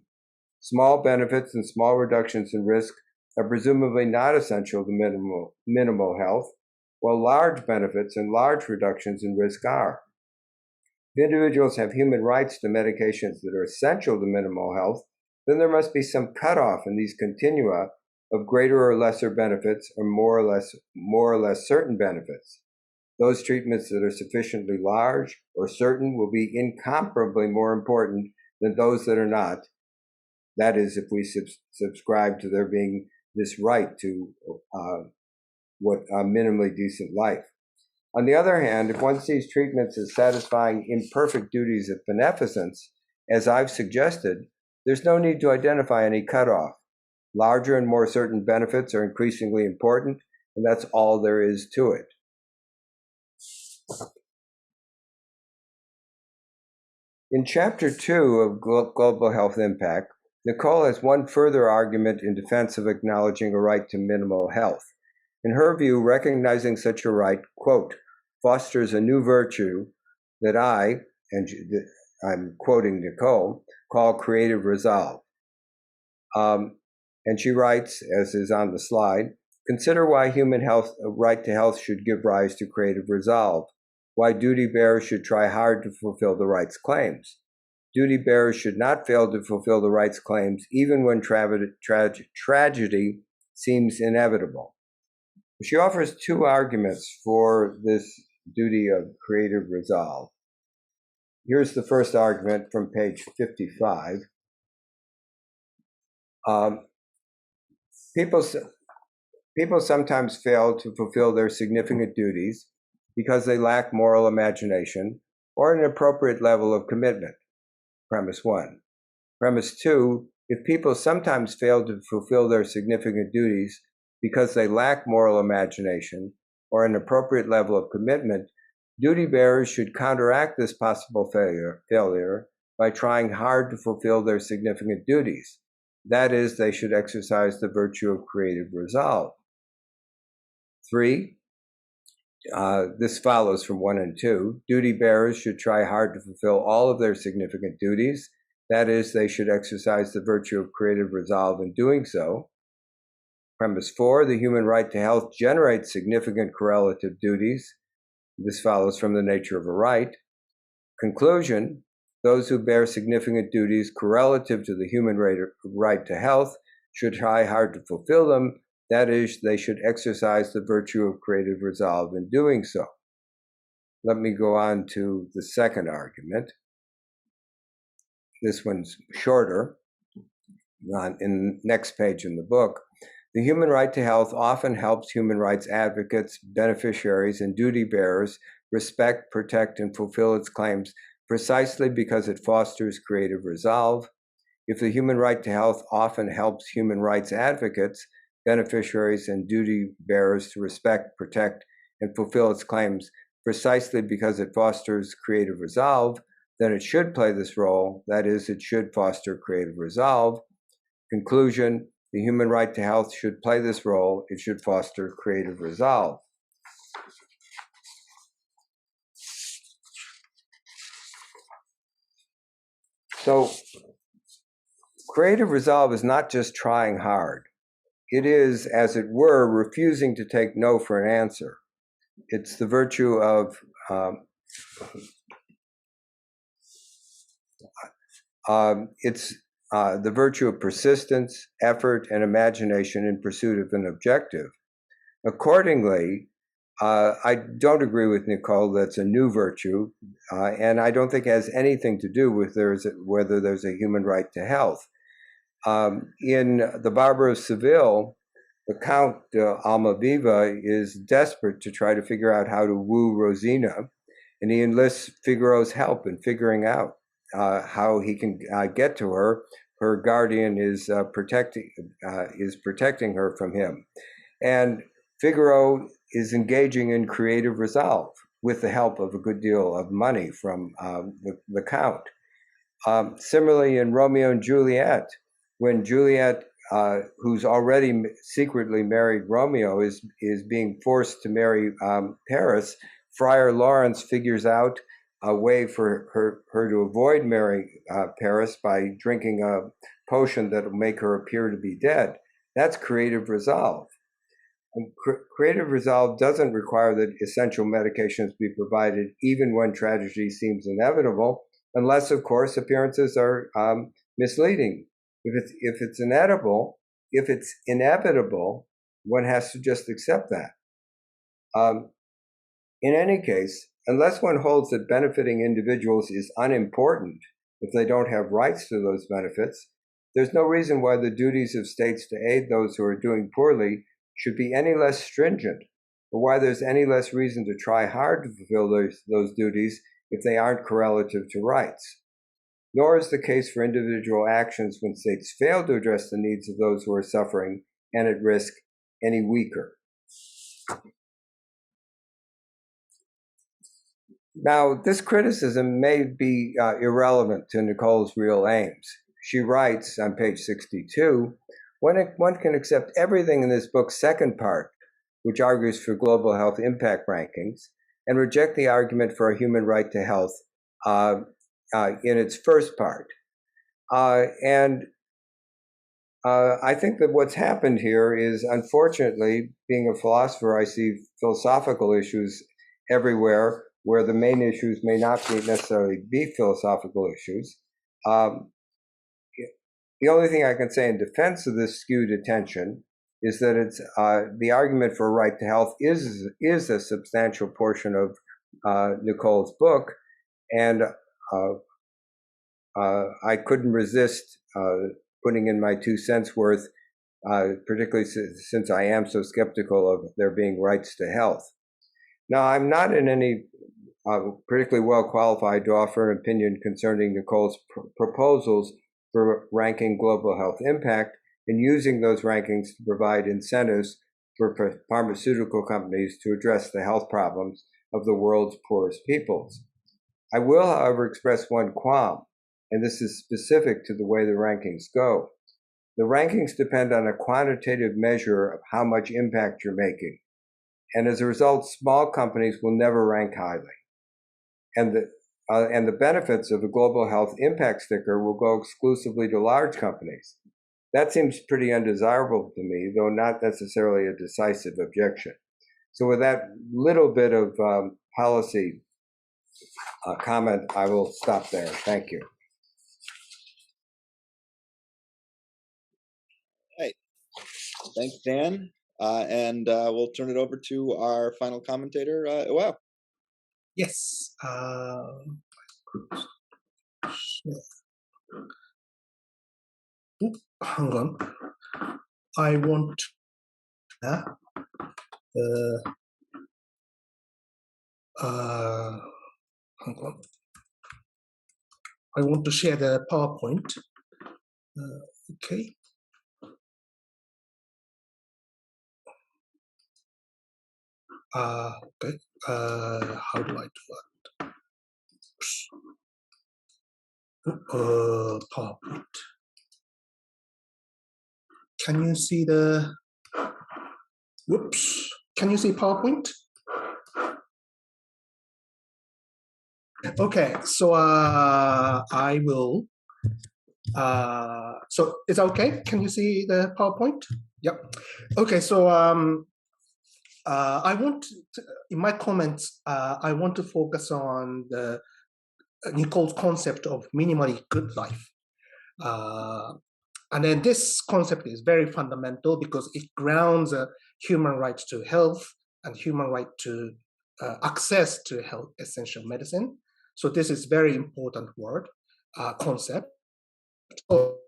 Small benefits and small reductions in risk are presumably not essential to minimal health, while large benefits and large reductions in risk are. If individuals have human rights to medications that are essential to minimal health, then there must be some cutoff in these continua of greater or lesser benefits or more or less certain benefits. Those treatments that are sufficiently large or certain will be incomparably more important than those that are not. That is, if we subscribe to there being this right to what a minimally decent life. On the other hand, if one sees treatments as satisfying imperfect duties of beneficence, as I've suggested, there's no need to identify any cutoff. Larger and more certain benefits are increasingly important, and that's all there is to it. In Chapter 2 of Global Health Impact, Nicole has one further argument in defense of acknowledging a right to minimal health. In her view, recognizing such a right, quote, fosters a new virtue that I'm quoting Nicole, call creative resolve. And she writes, as is on the slide, consider why human right to health should give rise to creative resolve, why duty bearers should try hard to fulfill the rights claims. Duty bearers should not fail to fulfill the rights claims even when tragedy seems inevitable. She offers two arguments for this duty of creative resolve. Here's the first argument from page 55. People sometimes fail to fulfill their significant duties because they lack moral imagination or an appropriate level of commitment. Premise 1. Premise 2, if people sometimes fail to fulfill their significant duties because they lack moral imagination or an appropriate level of commitment, duty bearers should counteract this possible failure by trying hard to fulfill their significant duties. That is, they should exercise the virtue of creative resolve. 3, this follows from 1 and 2. Duty bearers should try hard to fulfill all of their significant duties. That is, they should exercise the virtue of creative resolve in doing so. Premise 4, the human right to health generates significant correlative duties. This follows from the nature of a right. Conclusion, those who bear significant duties correlative to the human right to health should try hard to fulfill them. That is, they should exercise the virtue of creative resolve in doing so. Let me go on to the second argument. This one's shorter, in the next page in the book. The human right to health often helps human rights advocates, beneficiaries, and duty bearers respect, protect, and fulfill its claims precisely because it fosters creative resolve. If the human right to health often helps human rights advocates, beneficiaries, and duty bearers to respect, protect, and fulfill its claims precisely because it fosters creative resolve, then it should play this role. That is, it should foster creative resolve. Conclusion, the human right to health should play this role. It should foster creative resolve. So, creative resolve is not just trying hard. It is, as it were, refusing to take no for an answer. It's the virtue of the virtue of persistence, effort, and imagination in pursuit of an objective. Accordingly, I don't agree with Nicole that's a new virtue, and I don't think it has anything to do with whether there's a human right to health. In The Barber of Seville, the Count Almaviva is desperate to try to figure out how to woo Rosina, and he enlists Figaro's help in figuring out how he can get to her. Her guardian is protecting her from him, and Figaro is engaging in creative resolve with the help of a good deal of money from the Count. Similarly, in Romeo and Juliet, when Juliet, who's already secretly married Romeo, is being forced to marry Paris, Friar Lawrence figures out a way for her to avoid marrying Paris by drinking a potion that will make her appear to be dead. That's creative resolve. And creative resolve doesn't require that essential medications be provided even when tragedy seems inevitable, unless, of course, appearances are misleading. If it's inevitable, one has to just accept that. In any case, unless one holds that benefiting individuals is unimportant if they don't have rights to those benefits, there's no reason why the duties of states to aid those who are doing poorly should be any less stringent, or why there's any less reason to try hard to fulfill those duties if they aren't correlative to rights. Nor is the case for individual actions when states fail to address the needs of those who are suffering and at risk any weaker. Now, this criticism may be irrelevant to Nicole's real aims. She writes on page 62, one can accept everything in this book's second part, which argues for global health impact rankings, and reject the argument for a human right to health in its first part. I think that what's happened here is, unfortunately, being a philosopher, I see philosophical issues everywhere where the main issues may not necessarily be philosophical issues. The only thing I can say in defense of this skewed attention is that it's the argument for a right to health is a substantial portion of Nicole's book, and I couldn't resist putting in my 2 cents worth, particularly since I am so skeptical of there being rights to health. Now, I'm not in any particularly well qualified to offer an opinion concerning Nicole's proposals for ranking global health impact and using those rankings to provide incentives for pharmaceutical companies to address the health problems of the world's poorest peoples. I will, however, express one qualm, and this is specific to the way the rankings go. The rankings depend on a quantitative measure of how much impact you're making, and as a result, small companies will never rank highly. And the benefits of the global health impact sticker will go exclusively to large companies. That seems pretty undesirable to me, though not necessarily a decisive objection. So with that little bit of policy comment, I will stop there. Thank you. Right. Thanks, Dan. And we'll turn it over to our final commentator, Iwao. Yes. Hang on. I want hang on. I want to share the PowerPoint. Okay. Okay. How do I do that? PowerPoint. Can you see the? Whoops. Can you see PowerPoint? Okay. So I will. So is that okay? Can you see the PowerPoint? Yep. Okay. So I want to, in my comments, I want to focus on the Nicole's concept of minimally good life. And then this concept is very fundamental because it grounds human rights to health and human right to access to health essential medicine. So this is very important word, concept. So,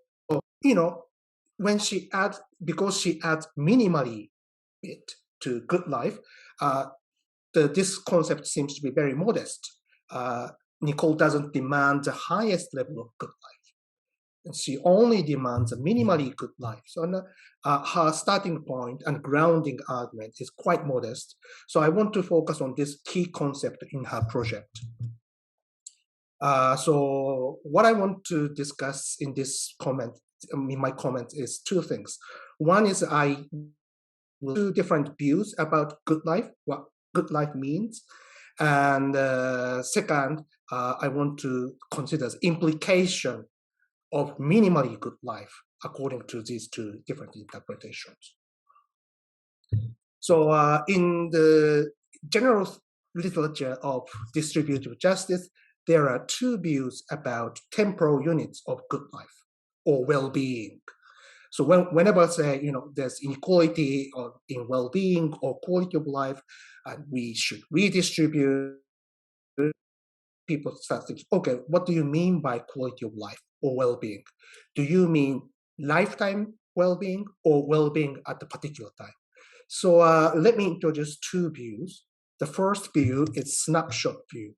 when she adds, because she adds minimally it to good life, this concept seems to be very modest. Nicole doesn't demand the highest level of good life. And she only demands a minimally good life. So her starting point and grounding argument is quite modest. So I want to focus on this key concept in her project. So what I want to discuss in this comment, in my comment, is two things. One is I will do different views about good life, what good life means. And second, I want to consider the implication of minimally good life according to these two different interpretations. So in the general literature of distributive justice, there are two views about temporal units of good life or well-being. So whenever I say, there's inequality in well-being or quality of life, and we should redistribute, people start thinking, okay, what do you mean by quality of life or well-being? Do you mean lifetime well-being or well-being at a particular time? So let me introduce two views. The first view is snapshot view.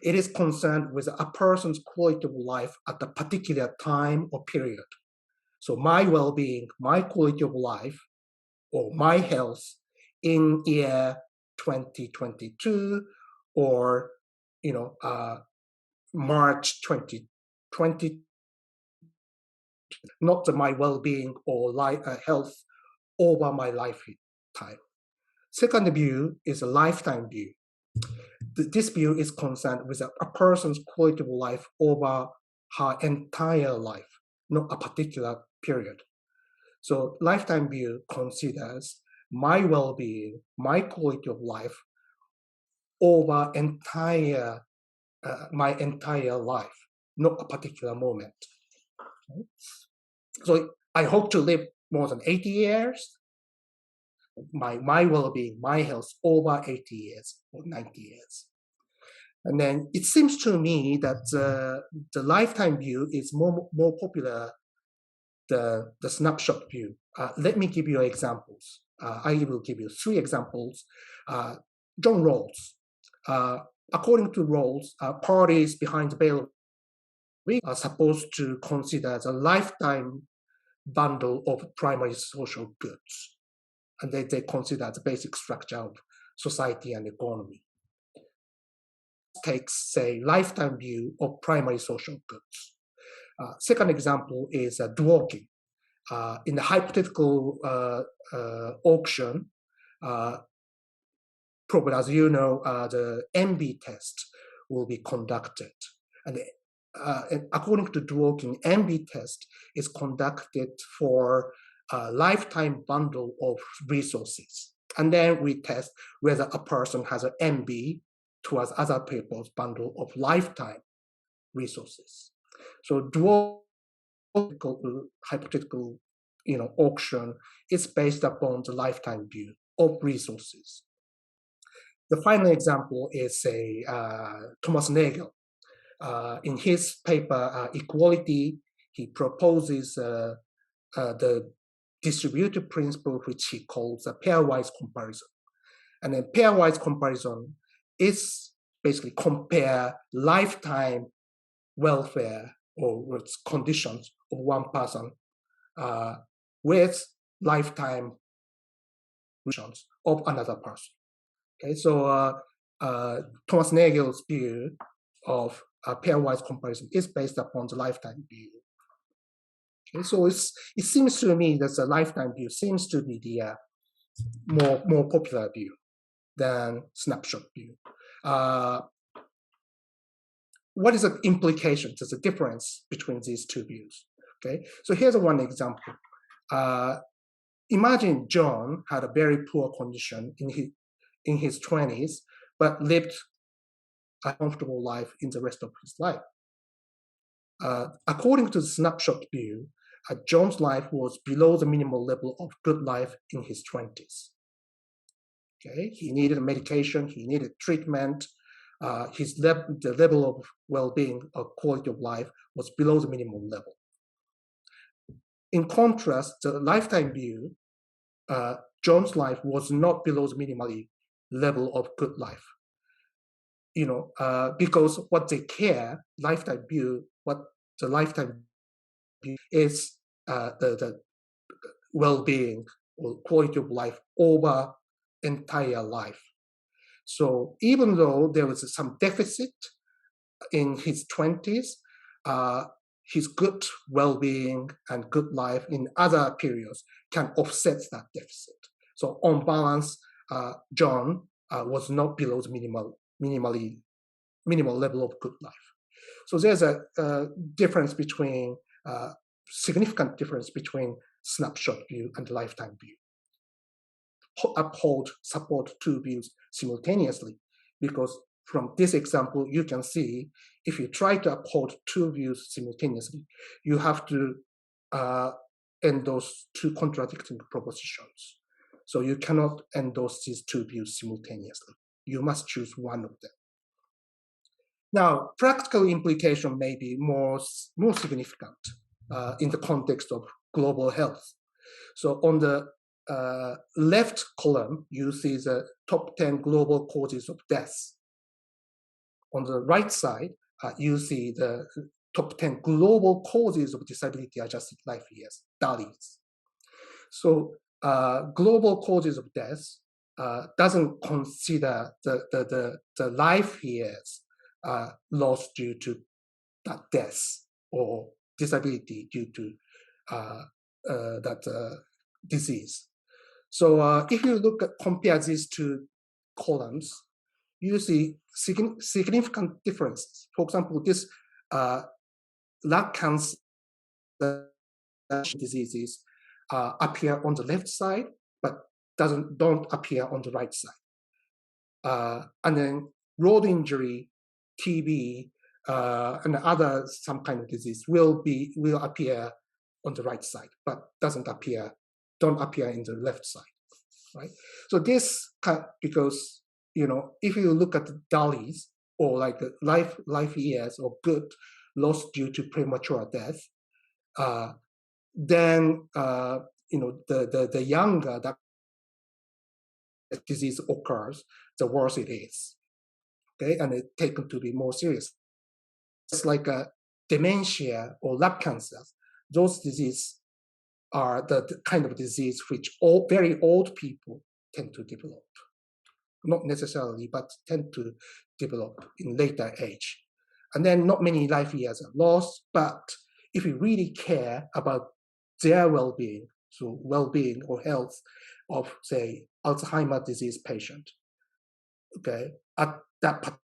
It is concerned with a person's quality of life at a particular time or period. So my well-being, my quality of life, or my health in year 2022 or March 2020, not my well-being or health over my lifetime. Second view is a lifetime view. This view is concerned with a person's quality of life over her entire life, not a particular period. So lifetime view considers my well-being, my quality of life over my entire life, not a particular moment. Okay? So I hope to live more than 80 years. My well-being, my health over 80 years or 90 years. And then it seems to me that the lifetime view is more popular than the snapshot view. Let me give you examples. I will give you 3 examples. John Rawls. According to Rawls, parties behind the veil are supposed to consider the lifetime bundle of primary social goods. And they consider the basic structure of society and economy. Takes, say, lifetime view of primary social goods. Second example is dworking. In the hypothetical auction, probably as you know, the MB test will be conducted. And according to dworking, MB test is conducted for a lifetime bundle of resources. And then we test whether a person has an MB towards other people's bundle of lifetime resources. So dwarf hypothetical auction is based upon the lifetime view of resources. The final example is Thomas Nagel. In his paper, Equality, he proposes the distributive principle, which he calls a pairwise comparison. And then pairwise comparison is basically compare lifetime welfare or conditions of one person with lifetime conditions of another person. Okay, so Thomas Nagel's view of pairwise comparison is based upon the lifetime view. Okay, so it seems to me that the lifetime view seems to be the more popular view than snapshot view. What is the implication? There's a difference between these two views. Okay, so here's one example. Imagine John had a very poor condition in his 20s, but lived a comfortable life in the rest of his life. According to the snapshot view, John's life was below the minimal level of good life in his 20s. Okay, he needed medication, he needed treatment. The level of well-being or quality of life was below the minimum level. In contrast, the lifetime view, John's life was not below the minimally level of good life. Because what they care, lifetime view, what the lifetime view is the well-being or quality of life over entire life. So even though there was some deficit in his 20s, his good well-being and good life in other periods can offset that deficit. So on balance, John was not below the minimal level of good life. So there's a difference between significant difference between snapshot view and lifetime view. Support two views simultaneously, because from this example, you can see if you try to uphold two views simultaneously, you have to endorse two contradicting propositions. So you cannot endorse these two views simultaneously. You must choose one of them. Now, practical implication may be more significant in the context of global health. So on the left column, you see the top 10 global causes of death. On the right side, you see the top 10 global causes of disability-adjusted life years, DALYs. So global causes of death doesn't consider the life years lost due to that death or disability due to that disease. So if you compare these two columns, you see significant differences. For example, this lung cancer diseases appear on the left side, but don't appear on the right side. And then road injury, TB, and other some kind of disease will appear on the right side, but don't appear in the left side, right? So this because if you look at the DALYs or like the life years or good lost due to premature death, then the younger that disease occurs, the worse it is. Okay, and it's taken to be more serious. It's like dementia or lung cancers. Those diseases are the kind of disease which very old people tend to develop. Not necessarily, but tend to develop in later age. And then not many life years are lost, but if you really care about their well-being, so well-being or health of, say, Alzheimer's disease patient, okay, at that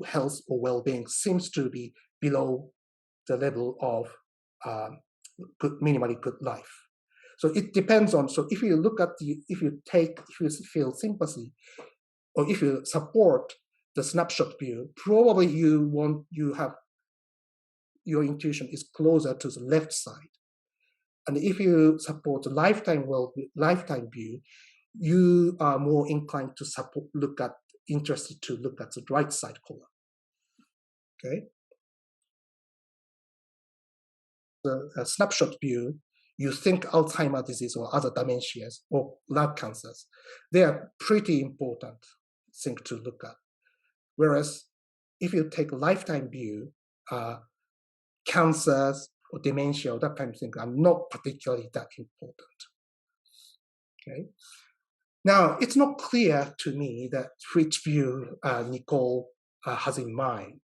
health or well-being seems to be below the level of minimally good life. So it depends on, so if you look at if you feel sympathy, or if you support the snapshot view, probably your intuition is closer to the left side. And if you support the lifetime view, you are more inclined to interested to look at the right side column. Okay. The snapshot view, you think Alzheimer's disease or other dementias or lung cancers, they are pretty important thing to look at. Whereas if you take a lifetime view, cancers or dementia or that kind of thing are not particularly that important. Okay. Now, it's not clear to me that which view Nicole has in mind.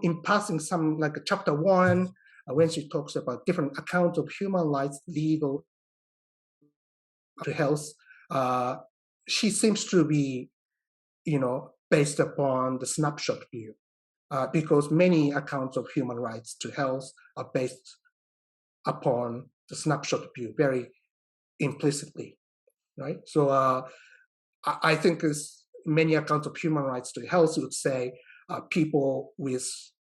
In passing, like chapter 1, when she talks about different accounts of human rights, legal to health, she seems to be, based upon the snapshot view, because many accounts of human rights to health are based upon the snapshot view very implicitly, right? So I think many accounts of human rights to health would say people with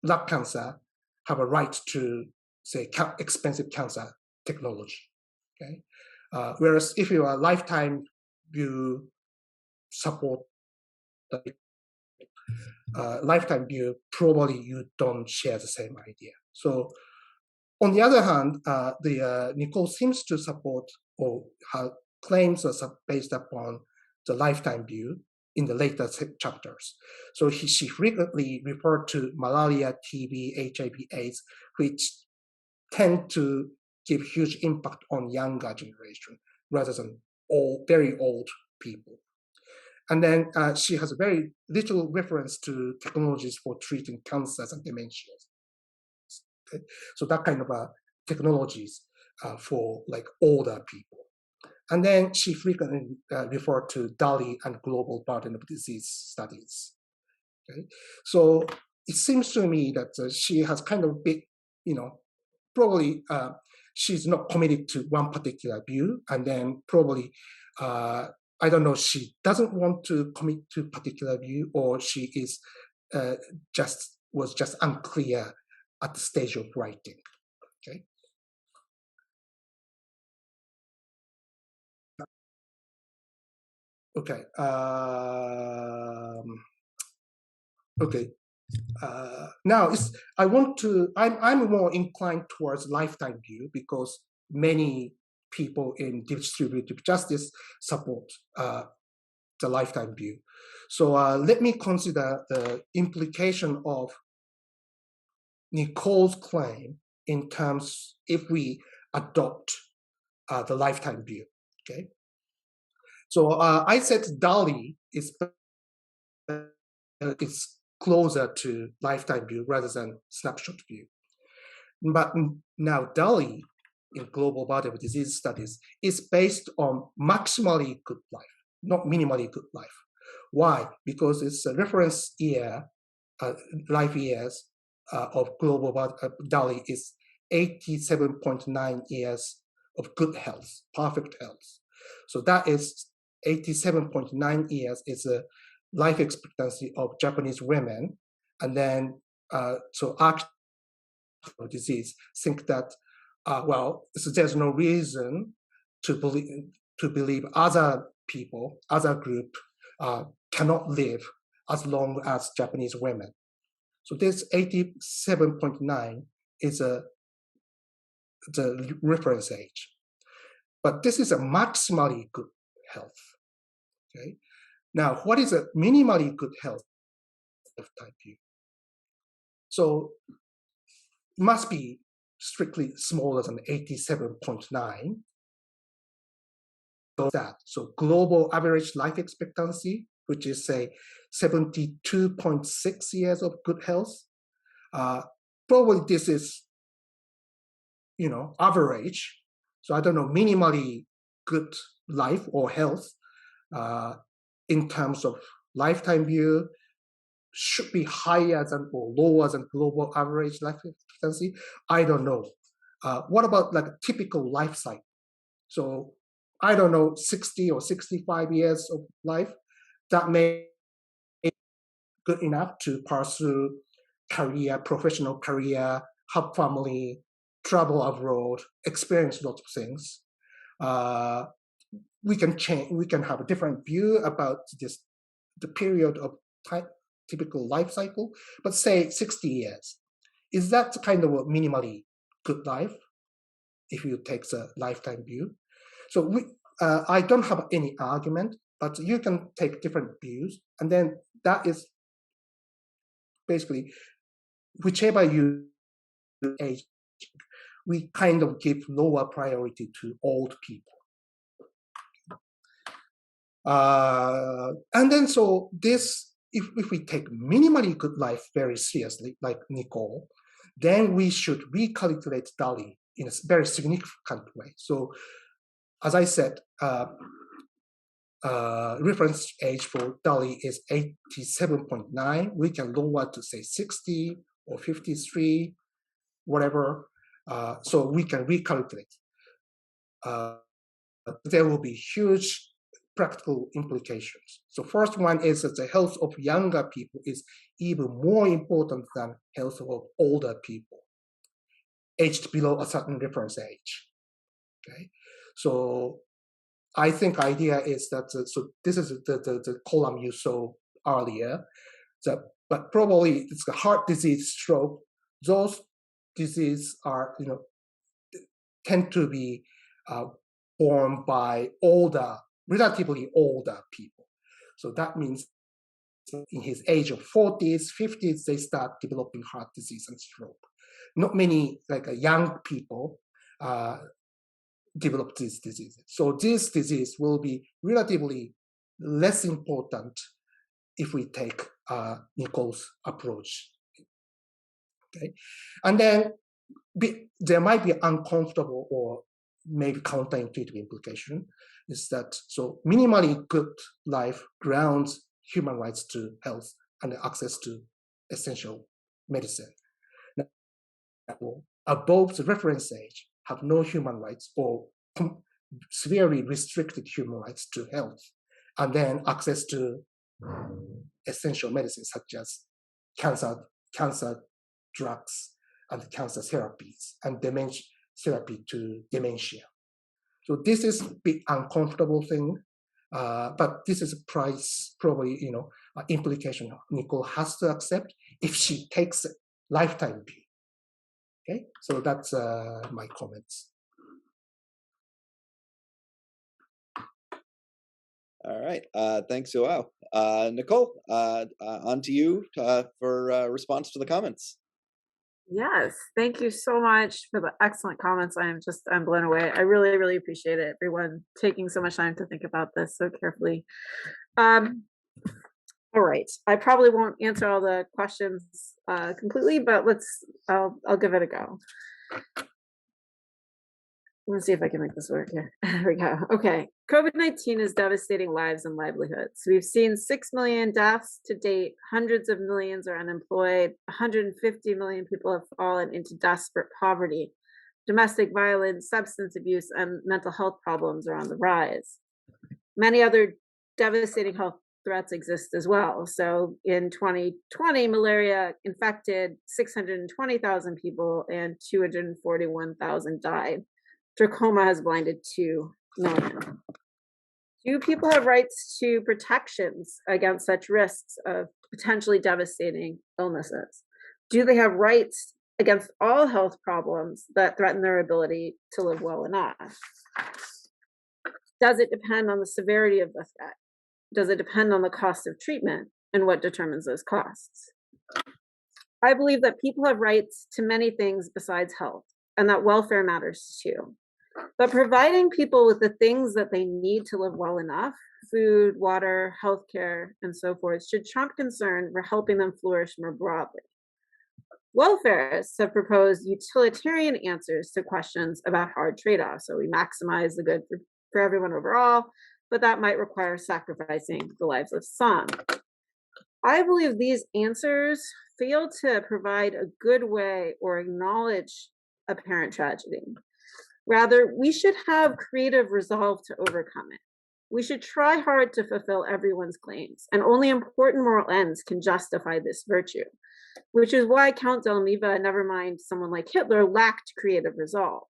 lung cancer have a right to, say, expensive cancer technology. Okay, whereas if you are lifetime view support lifetime view, probably you don't share the same idea. So, on the other hand, Nicole seems to support or her claims are based upon the lifetime view in the later chapters. So she frequently referred to malaria, TB, HIV/AIDS, which tend to give huge impact on younger generation rather than very old people. And then she has very little reference to technologies for treating cancers and dementias. Okay? So that kind of technologies for like older people. And then she frequently referred to DALY and global burden of disease studies. Okay? So it seems to me that she has kind of big, probably she's not committed to one particular view, and then probably, I don't know, she doesn't want to commit to a particular view, or she is was just unclear at the stage of writing. Okay. Okay. Okay. Now, I'm more inclined towards lifetime view because many people in distributive justice support the lifetime view. So let me consider the implication of Nicole's claim in terms if we adopt the lifetime view. Okay. So I said DALY is closer to lifetime view rather than snapshot view. But now DALY in global burden of disease studies is based on maximally good life, not minimally good life. Why? Because it's a reference year, life years of global DALY is 87.9 years of good health, perfect health. So that is 87.9 years is a life expectancy of Japanese women, and then so actual disease think that so there's no reason to believe other people, other group cannot live as long as Japanese women. So this 87.9 is the reference age, but this is a maximally good health. Okay. Now, what is a minimally good health lifetime view? So must be strictly smaller than 87.9. So global average life expectancy, which is say 72.6 years of good health. Probably this is, average. So I don't know, minimally good life or health in terms of lifetime view should be higher than or lower than global average life expectancy. I don't know. What about like a typical life cycle? So I don't know, 60 or 65 years of life, that may be good enough to pursue career, professional career, have family, travel abroad, experience lots of things. We can change. We can have a different view about the period of typical life cycle. But say 60 years, is that kind of a minimally good life if you take the lifetime view? So I don't have any argument, but you can take different views, and then that is basically whichever you age, we kind of give lower priority to old people. And then so this, if we take minimally good life very seriously, like Nicole, then we should recalculate DALY in a very significant way. So as I said, reference age for DALY is 87.9. We can lower to say 60 or 53, whatever. So we can recalculate. There will be huge practical implications. So first one is that the health of younger people is even more important than health of older people, aged below a certain reference age. Okay, so I think idea is that so this is the column you saw earlier. But probably it's the heart disease, stroke. Those diseases are tend to be born by relatively older people. So that means in his age of 40s, 50s, they start developing heart disease and stroke. Not many young people develop these diseases. So this disease will be relatively less important if we take Nicole's approach. Okay, and then there might be uncomfortable or maybe counterintuitive implication is that so minimally good life grounds human rights to health and access to essential medicine. Now, above the reference age have no human rights or severely restricted human rights to health, and then access to essential medicines such as cancer drugs and cancer therapies and dementia therapy to dementia. So this is a bit uncomfortable thing, but this is a price, probably, implication Nicole has to accept if she takes a lifetime view. Okay, so that's my comments. All right, thanks, Iwao. Nicole, on to you for response to the comments. Yes, thank you so much for the excellent comments. I'm blown away. I really, really appreciate it. Everyone taking so much time to think about this so carefully. All right, I probably won't answer all the questions completely, but I'll give it a go. Let's see if I can make this work here. There we go. Okay. COVID-19 is devastating lives and livelihoods. We've seen 6 million deaths to date. Hundreds of millions are unemployed. 150 million people have fallen into desperate poverty. Domestic violence, substance abuse, and mental health problems are on the rise. Many other devastating health threats exist as well. So in 2020, malaria infected 620,000 people and 241,000 died. Trachoma has blinded 2 million. Do people have rights to protections against such risks of potentially devastating illnesses? Do they have rights against all health problems that threaten their ability to live well enough? Does it depend on the severity of the threat? Does it depend on the cost of treatment and what determines those costs? I believe that people have rights to many things besides health, and that welfare matters too. But providing people with the things that they need to live well enough, food, water, healthcare, and so forth, should trump concern for helping them flourish more broadly. Welfareists have proposed utilitarian answers to questions about hard trade-offs. So we maximize the good for everyone overall, but that might require sacrificing the lives of some. I believe these answers fail to provide a good way or acknowledge apparent tragedy. Rather, we should have creative resolve to overcome it. We should try hard to fulfill everyone's claims, and only important moral ends can justify this virtue. which is why Count Delmiva, never mind someone like Hitler, lacked creative resolve.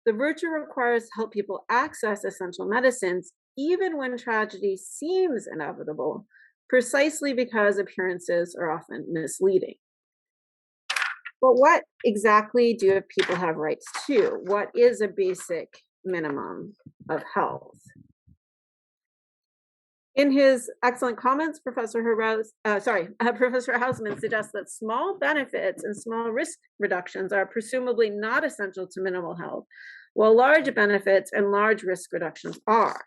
The virtue requires to help people access essential medicines, even when tragedy seems inevitable, precisely because appearances are often misleading. But what exactly do people have rights to? What is a basic minimum of health? In his excellent comments, Professor Hausman suggests that small benefits and small risk reductions are presumably not essential to minimal health, while large benefits and large risk reductions are.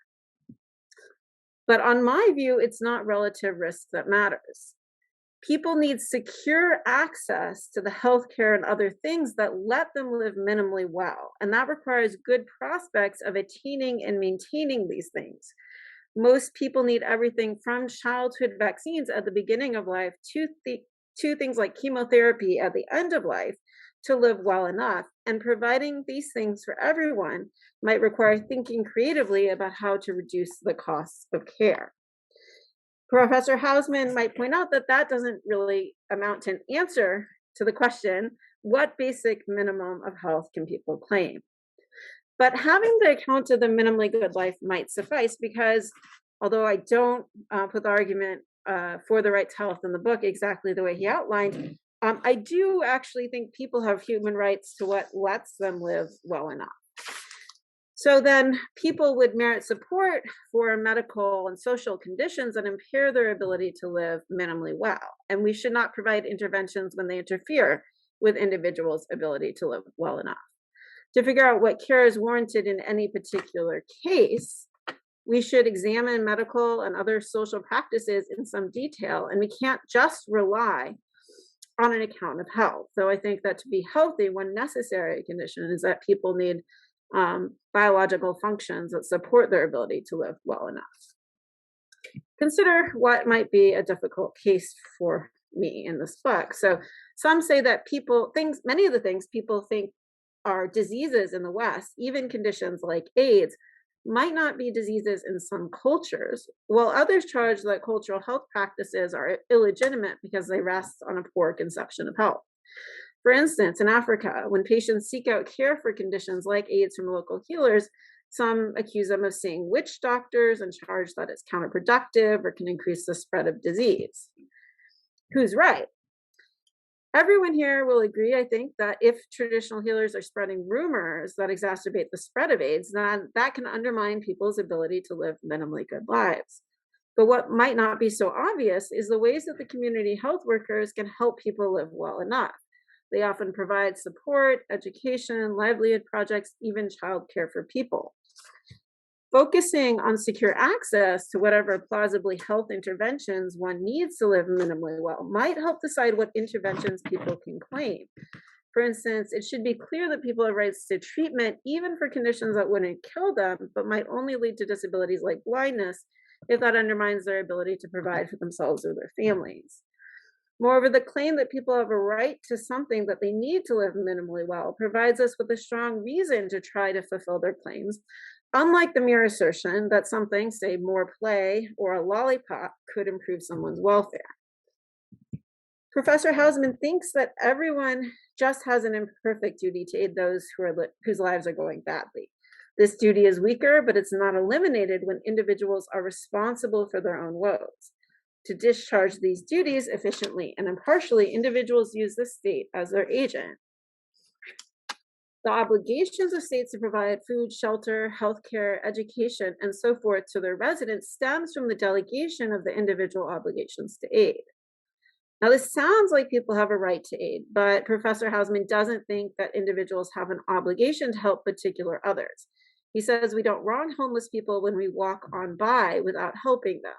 But on my view, it's not relative risk that matters. People need secure access to the healthcare and other things that let them live minimally well, and that requires good prospects of attaining and maintaining these things. Most people need everything from childhood vaccines at the beginning of life to things like chemotherapy at the end of life to live well enough. And providing these things for everyone might require thinking creatively about how to reduce the costs of care. Professor Hausman might point out that that doesn't really amount to an answer to the question, what basic minimum of health can people claim? But having the account of the minimally good life might suffice, because although I don't put the argument for the right to health in the book exactly the way he outlined, I do actually think people have human rights to what lets them live well enough. So then people would merit support for medical and social conditions that impair their ability to live minimally well. And we should not provide interventions when they interfere with individuals' ability to live well enough. To figure out what care is warranted in any particular case, we should examine medical and other social practices in some detail, and we can't just rely on an account of health. So I think that to be healthy, one necessary condition is that people need biological functions that support their ability to live well enough. Consider what might be a difficult case for me in this book. So some say that many of the things people think are diseases in the West, even conditions like AIDS, might not be diseases in some cultures, while others charge that cultural health practices are illegitimate because they rest on a poor conception of health. For instance, in Africa, when patients seek out care for conditions like AIDS from local healers, some accuse them of seeing witch doctors and charge that it's counterproductive or can increase the spread of disease. Who's right? Everyone here will agree, I think, that if traditional healers are spreading rumors that exacerbate the spread of AIDS, then that can undermine people's ability to live minimally good lives. But what might not be so obvious is the ways that the community health workers can help people live well enough. They often provide support, education, livelihood projects, even childcare for people. Focusing on secure access to whatever plausibly health interventions one needs to live minimally well might help decide what interventions people can claim. For instance, it should be clear that people have rights to treatment even for conditions that wouldn't kill them, but might only lead to disabilities like blindness if that undermines their ability to provide for themselves or their families. Moreover, the claim that people have a right to something that they need to live minimally well provides us with a strong reason to try to fulfill their claims, unlike the mere assertion that something, say more play or a lollipop, could improve someone's welfare. Professor Hausman thinks that everyone just has an imperfect duty to aid those whose lives are going badly. This duty is weaker, but it's not eliminated when individuals are responsible for their own woes. To discharge these duties efficiently and impartially, individuals use the state as their agent. The obligations of states to provide food, shelter, healthcare, education, and so forth to their residents stems from the delegation of the individual obligations to aid. Now, this sounds like people have a right to aid, but Professor Hausman doesn't think that individuals have an obligation to help particular others. He says we don't wrong homeless people when we walk on by without helping them.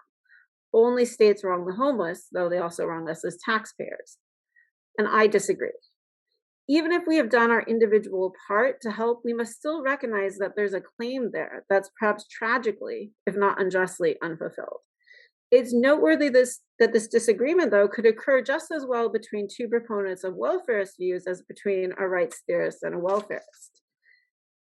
Only states wrong the homeless, though they also wrong us as taxpayers. And I disagree. Even if we have done our individual part to help, we must still recognize that there's a claim there that's perhaps tragically, if not unjustly, unfulfilled. It's noteworthy that this disagreement, though, could occur just as well between two proponents of welfarist views as between a rights theorist and a welfarist.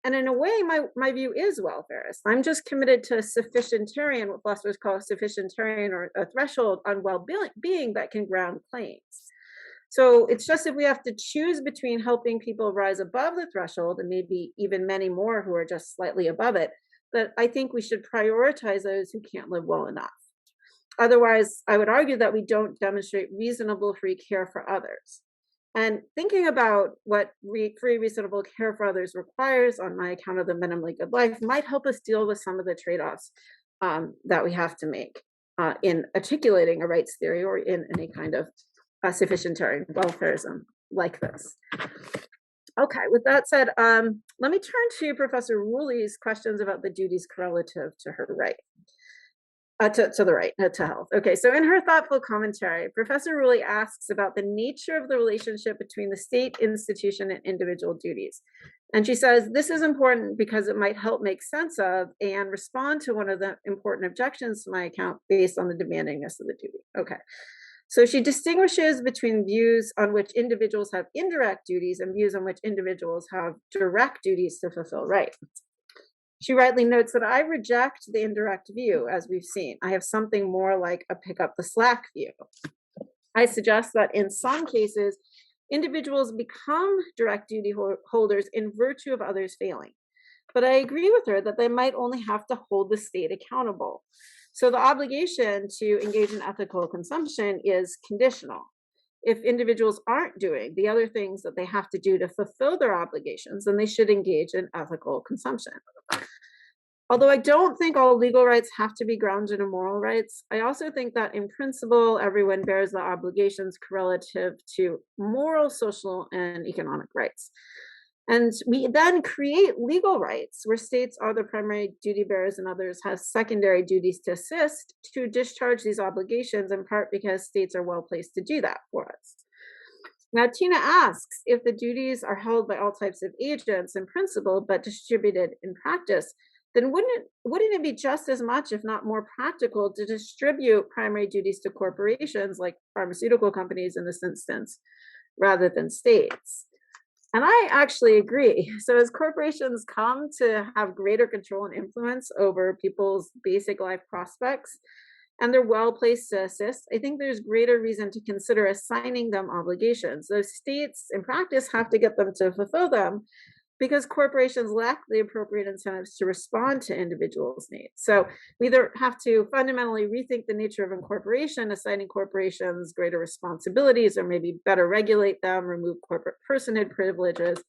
And in a way, my view is welfarist. I'm just committed to sufficientarian, what philosophers call sufficientarian, or a threshold on well-being that can ground claims. So it's just if we have to choose between helping people rise above the threshold and maybe even many more who are just slightly above it, that I think we should prioritize those who can't live well enough. Otherwise, I would argue that we don't demonstrate reasonable free care for others. And thinking about what free, reasonable care for others requires on my account of the minimally good life might help us deal with some of the trade-offs that we have to make in articulating a rights theory or in any kind of sufficientarian welfarism like this. Okay, with that said, let me turn to Professor Rulli's questions about the duties correlative to her right. To the right, to health. Okay, so in her thoughtful commentary, Professor Rulli asks about the nature of the relationship between the state, institution, and individual duties. And she says, this is important because it might help make sense of and respond to one of the important objections to my account based on the demandingness of the duty. Okay, so she distinguishes between views on which individuals have indirect duties and views on which individuals have direct duties to fulfill rights. She rightly notes that I reject the indirect view, as we've seen. I have something more like a pick up the slack view. I suggest that in some cases, individuals become direct duty holders in virtue of others failing. But I agree with her that they might only have to hold the state accountable. So the obligation to engage in ethical consumption is conditional. If individuals aren't doing the other things that they have to do to fulfill their obligations, then they should engage in ethical consumption. Although I don't think all legal rights have to be grounded in moral rights, I also think that in principle, everyone bears the obligations correlative to moral, social, and economic rights. And we then create legal rights where states are the primary duty bearers and others have secondary duties to assist to discharge these obligations, in part because states are well placed to do that for us. Now, Tina asks if the duties are held by all types of agents in principle, but distributed in practice, then wouldn't it be just as much, if not more practical, to distribute primary duties to corporations like pharmaceutical companies in this instance, rather than states? And I actually agree. So as corporations come to have greater control and influence over people's basic life prospects, and they're well placed to assist, I think there's greater reason to consider assigning them obligations. Those states in practice have to get them to fulfill them because corporations lack the appropriate incentives to respond to individuals' needs. So we either have to fundamentally rethink the nature of incorporation, assigning corporations greater responsibilities, or maybe better regulate them, remove corporate personhood privileges.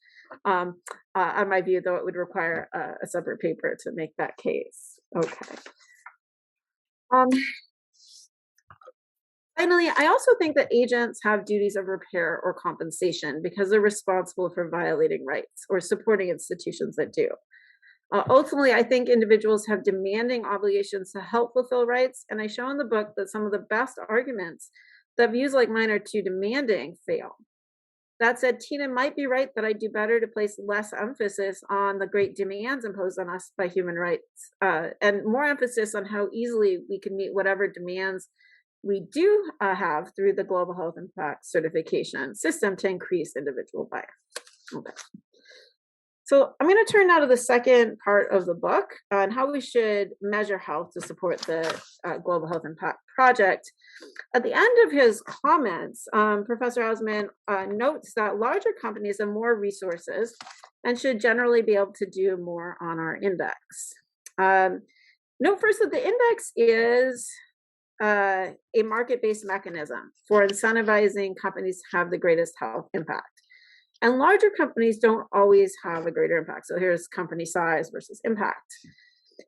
On my view, though, it would require a separate paper to make that case. Okay. Finally, I also think that agents have duties of repair or compensation because they're responsible for violating rights or supporting institutions that do. Ultimately, I think individuals have demanding obligations to help fulfill rights, and I show in the book that some of the best arguments that views like mine are too demanding fail. That said, Tina might be right that I do better to place less emphasis on the great demands imposed on us by human rights and more emphasis on how easily we can meet whatever demands we do have through the Global Health Impact Certification system to increase individual bias. Okay. So I'm going to turn now to the second part of the book on how we should measure health to support the Global Health Impact Project. At the end of his comments, Professor Hausman notes that larger companies have more resources and should generally be able to do more on our index. Note first that the index is a market-based mechanism for incentivizing companies to have the greatest health impact. And larger companies don't always have a greater impact. So here's company size versus impact.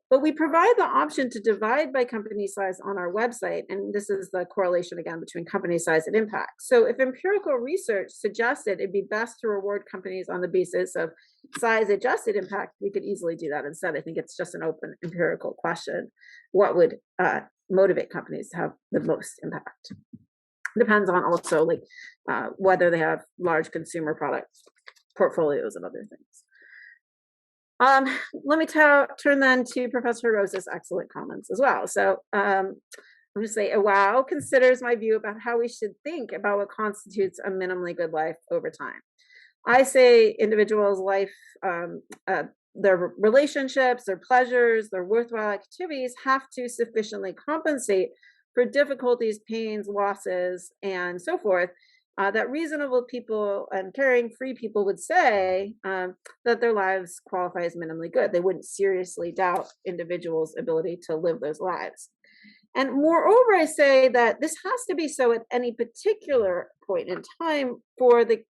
But we provide the option to divide by company size on our website. And this is the correlation again between company size and impact. So if empirical research suggested it'd be best to reward companies on the basis of size adjusted impact, we could easily do that instead. I think it's just an open empirical question. What would motivate companies to have the most impact? Depends on also whether they have large consumer product portfolios and other things. Let me turn then to Professor Hirose's excellent comments as well. So I'm going to say Iwao considers my view about how we should think about what constitutes a minimally good life over time. I say individuals' life, their relationships, their pleasures, their worthwhile activities have to sufficiently compensate for difficulties, pains, losses, and so forth, that reasonable people and caring free people would say that their lives qualify as minimally good. They wouldn't seriously doubt individuals' ability to live those lives. And moreover, I say that this has to be so at any particular point in time for the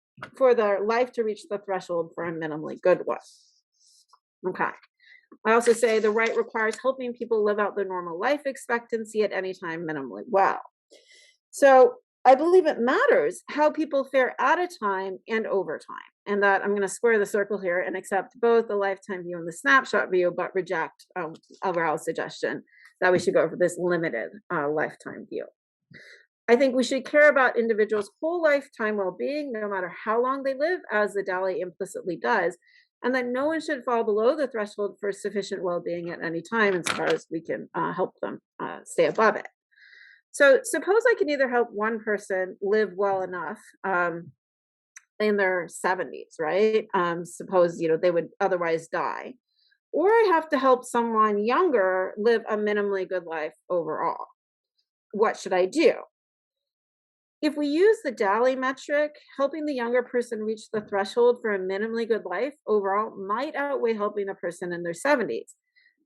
life to reach the threshold for a minimally good one. Okay. I also say the right requires helping people live out their normal life expectancy at any time minimally well. So I believe it matters how people fare at a time and over time. And that I'm going to square the circle here and accept both the lifetime view and the snapshot view, but reject Iwao's suggestion that we should go for this limited lifetime view. I think we should care about individuals' whole lifetime well-being, no matter how long they live, as the DALY implicitly does, and that no one should fall below the threshold for sufficient well-being at any time as far as we can help them stay above it. So suppose I can either help one person live well enough in their 70s, right? Suppose, they would otherwise die. Or I have to help someone younger live a minimally good life overall. What should I do? If we use the DALY metric, helping the younger person reach the threshold for a minimally good life overall might outweigh helping a person in their 70s.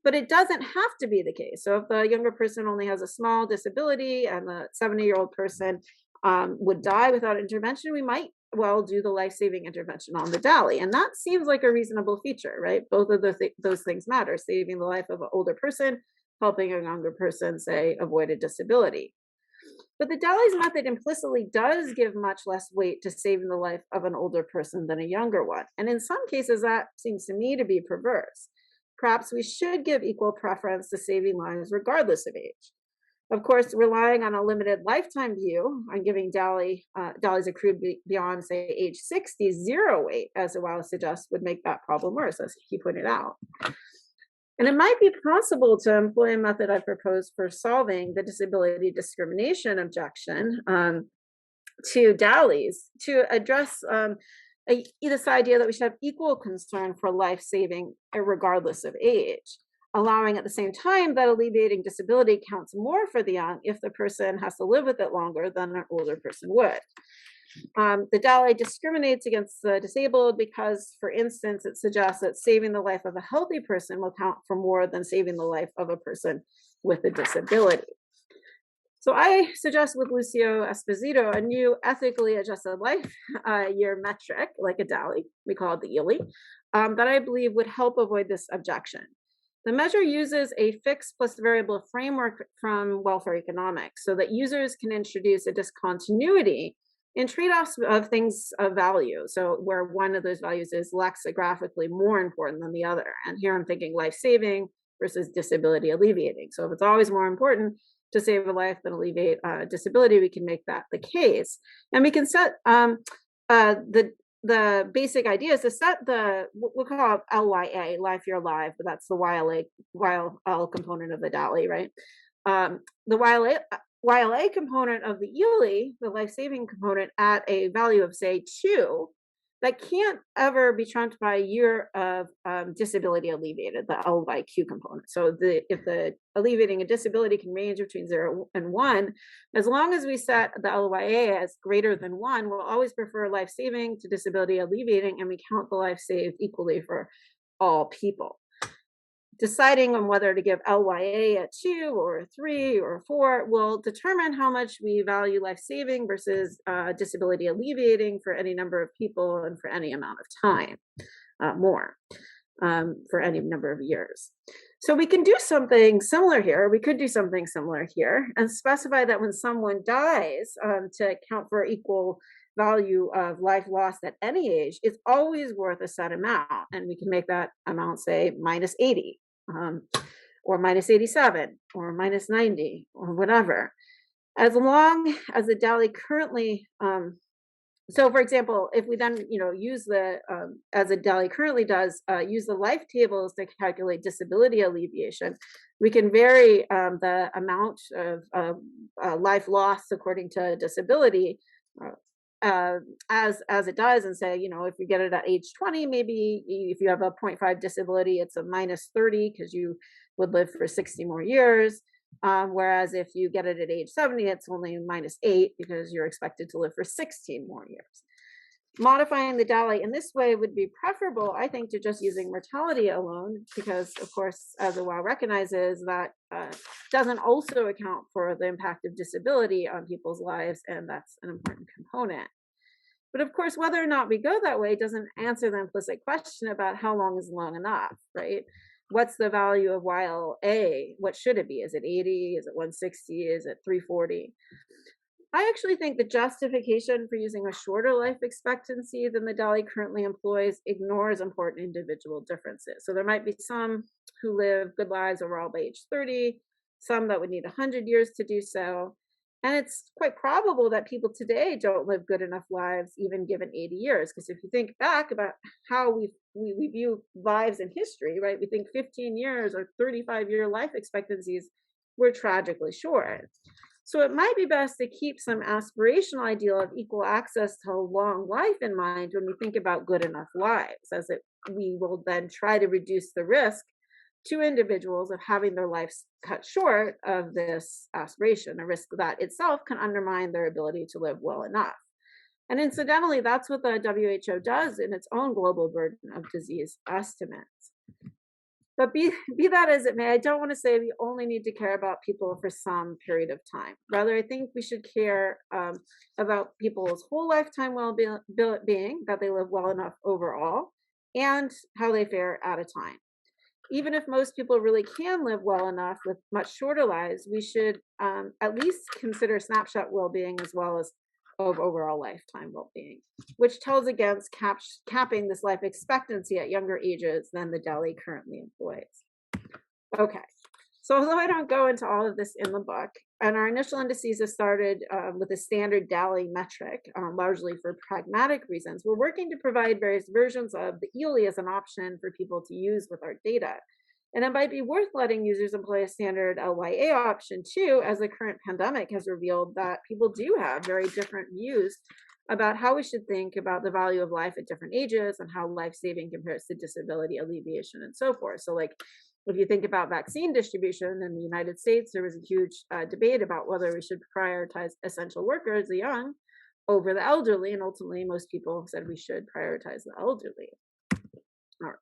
But it doesn't have to be the case. So if the younger person only has a small disability and the 70-year-old person would die without intervention, we might well do the life-saving intervention on the DALY. And that seems like a reasonable feature, right? Both of those things matter, saving the life of an older person, helping a younger person, say, avoid a disability. But the DALYs method implicitly does give much less weight to saving the life of an older person than a younger one. And in some cases, that seems to me to be perverse. Perhaps we should give equal preference to saving lives regardless of age. Of course, relying on a limited lifetime view on giving DALYs accrued beyond, say, age 60 zero weight, as Iwao suggests, would make that problem worse, as he pointed out. And it might be possible to employ a method I propose for solving the disability discrimination objection to DALYs to address this idea that we should have equal concern for life saving regardless of age, allowing at the same time that alleviating disability counts more for the young if the person has to live with it longer than an older person would. The DALY discriminates against the disabled because, for instance, it suggests that saving the life of a healthy person will count for more than saving the life of a person with a disability. So I suggest with Lucio Esposito a new ethically adjusted life year metric, like a DALY, we call it the EALY, that I believe would help avoid this objection. The measure uses a fixed plus variable framework from welfare economics so that users can introduce a discontinuity in trade-offs of things of value. So where one of those values is lexicographically more important than the other. And here I'm thinking life-saving versus disability alleviating. So if it's always more important to save a life than alleviate disability, we can make that the case. And we can set the basic idea is to set we'll call it LYA, life year alive, but that's the YL component of the DALY, right? The YLA component of the EALY, the life-saving component, at a value of, say, 2, that can't ever be trumped by a year of disability alleviated, the LYQ component. So if the alleviating a disability can range between 0 and 1, as long as we set the LYA as greater than 1, we'll always prefer life-saving to disability alleviating, and we count the life saved equally for all people. Deciding on whether to give LYA at 2 or 3 or 4 will determine how much we value life-saving versus disability alleviating for any number of people and for any amount of time, more for any number of years. So we can do something similar here. We could do something similar here and specify that when someone dies, to account for equal value of life lost at any age, it's always worth a set amount. And we can make that amount, say, minus 80. Or minus 87 or minus 90 or whatever, as long as the DALY currently so for example, if we then use the as the DALY currently does, use the life tables to calculate disability alleviation, we can vary the amount of life lost according to disability as it does, and say, if you get it at age 20, maybe if you have a 0.5 disability, it's a minus 30 because you would live for 60 more years. Whereas if you get it at age 70, it's only -8 because you're expected to live for 16 more years. Modifying the DALY in this way would be preferable, I think, to just using mortality alone, because, of course, as Iwao recognizes, that doesn't also account for the impact of disability on people's lives, and that's an important component. But of course, whether or not we go that way doesn't answer the implicit question about how long is long enough, right? What's the value of while A? What should it be? Is it 80? Is it 160? Is it 340? I actually think the justification for using a shorter life expectancy than the DALY currently employs ignores important individual differences. So there might be some who live good lives overall by age 30, some that would need 100 years to do so. And it's quite probable that people today don't live good enough lives, even given 80 years. Because if you think back about how we view lives in history, right, we think 15 years or 35-year life expectancies were tragically short. So it might be best to keep some aspirational ideal of equal access to a long life in mind when we think about good enough lives, as we will then try to reduce the risk to individuals of having their lives cut short of this aspiration, a risk that itself can undermine their ability to live well enough. And incidentally, that's what the WHO does in its own global burden of disease estimates. But be that as it may, I don't want to say we only need to care about people for some period of time. Rather, I think we should care about people's whole lifetime well-being, that they live well enough overall, and how they fare at a time. Even if most people really can live well enough with much shorter lives, we should at least consider snapshot well-being as well as of overall lifetime well-being, which tells against capping this life expectancy at younger ages than the DALY currently employs. Okay, so although I don't go into all of this in the book, and our initial indices have started with a standard DALY metric, largely for pragmatic reasons, we're working to provide various versions of the EALY as an option for people to use with our data. And it might be worth letting users employ a standard LYA option too, as the current pandemic has revealed that people do have very different views about how we should think about the value of life at different ages and how life-saving compares to disability alleviation and so forth. So like, if you think about vaccine distribution in the United States, there was a huge debate about whether we should prioritize essential workers, the young, over the elderly. And ultimately, most people said we should prioritize the elderly. All right.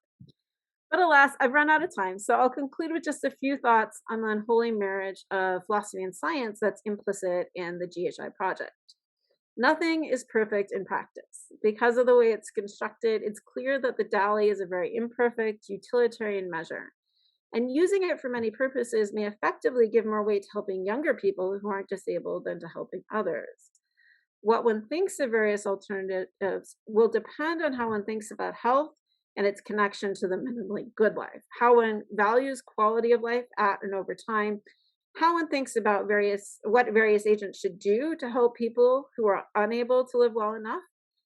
But alas, I've run out of time, so I'll conclude with just a few thoughts on the unholy marriage of philosophy and science that's implicit in the GHI project. Nothing is perfect in practice. Because of the way it's constructed, it's clear that the DALY is a very imperfect utilitarian measure. And using it for many purposes may effectively give more weight to helping younger people who aren't disabled than to helping others. What one thinks of various alternatives will depend on how one thinks about health and its connection to the minimally good life, how one values quality of life at and over time, how one thinks about what various agents should do to help people who are unable to live well enough,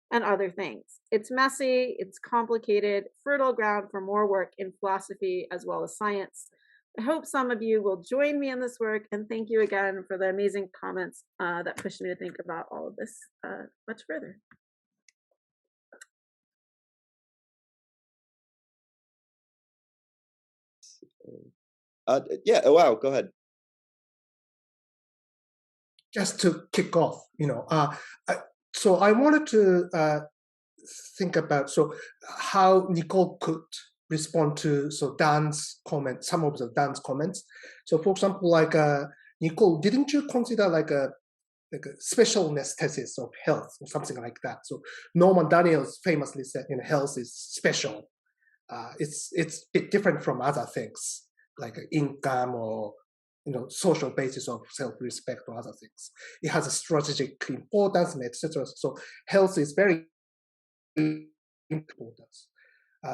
and other things. It's messy, it's complicated, fertile ground for more work in philosophy as well as science. I hope some of you will join me in this work, and thank you again for the amazing comments that pushed me to think about all of this much further. Yeah, oh, wow, go ahead. Just to kick off, so I wanted to think about how Nicole could respond to Dan's comments, some of the Dan's comments. So, for example, like Nicole, didn't you consider like a special anesthesis of health or something like that? So Norman Daniels famously said, health is special. It's a bit different from other things like income or social basis of self-respect or other things. It has a strategic importance and etc. So health is very important.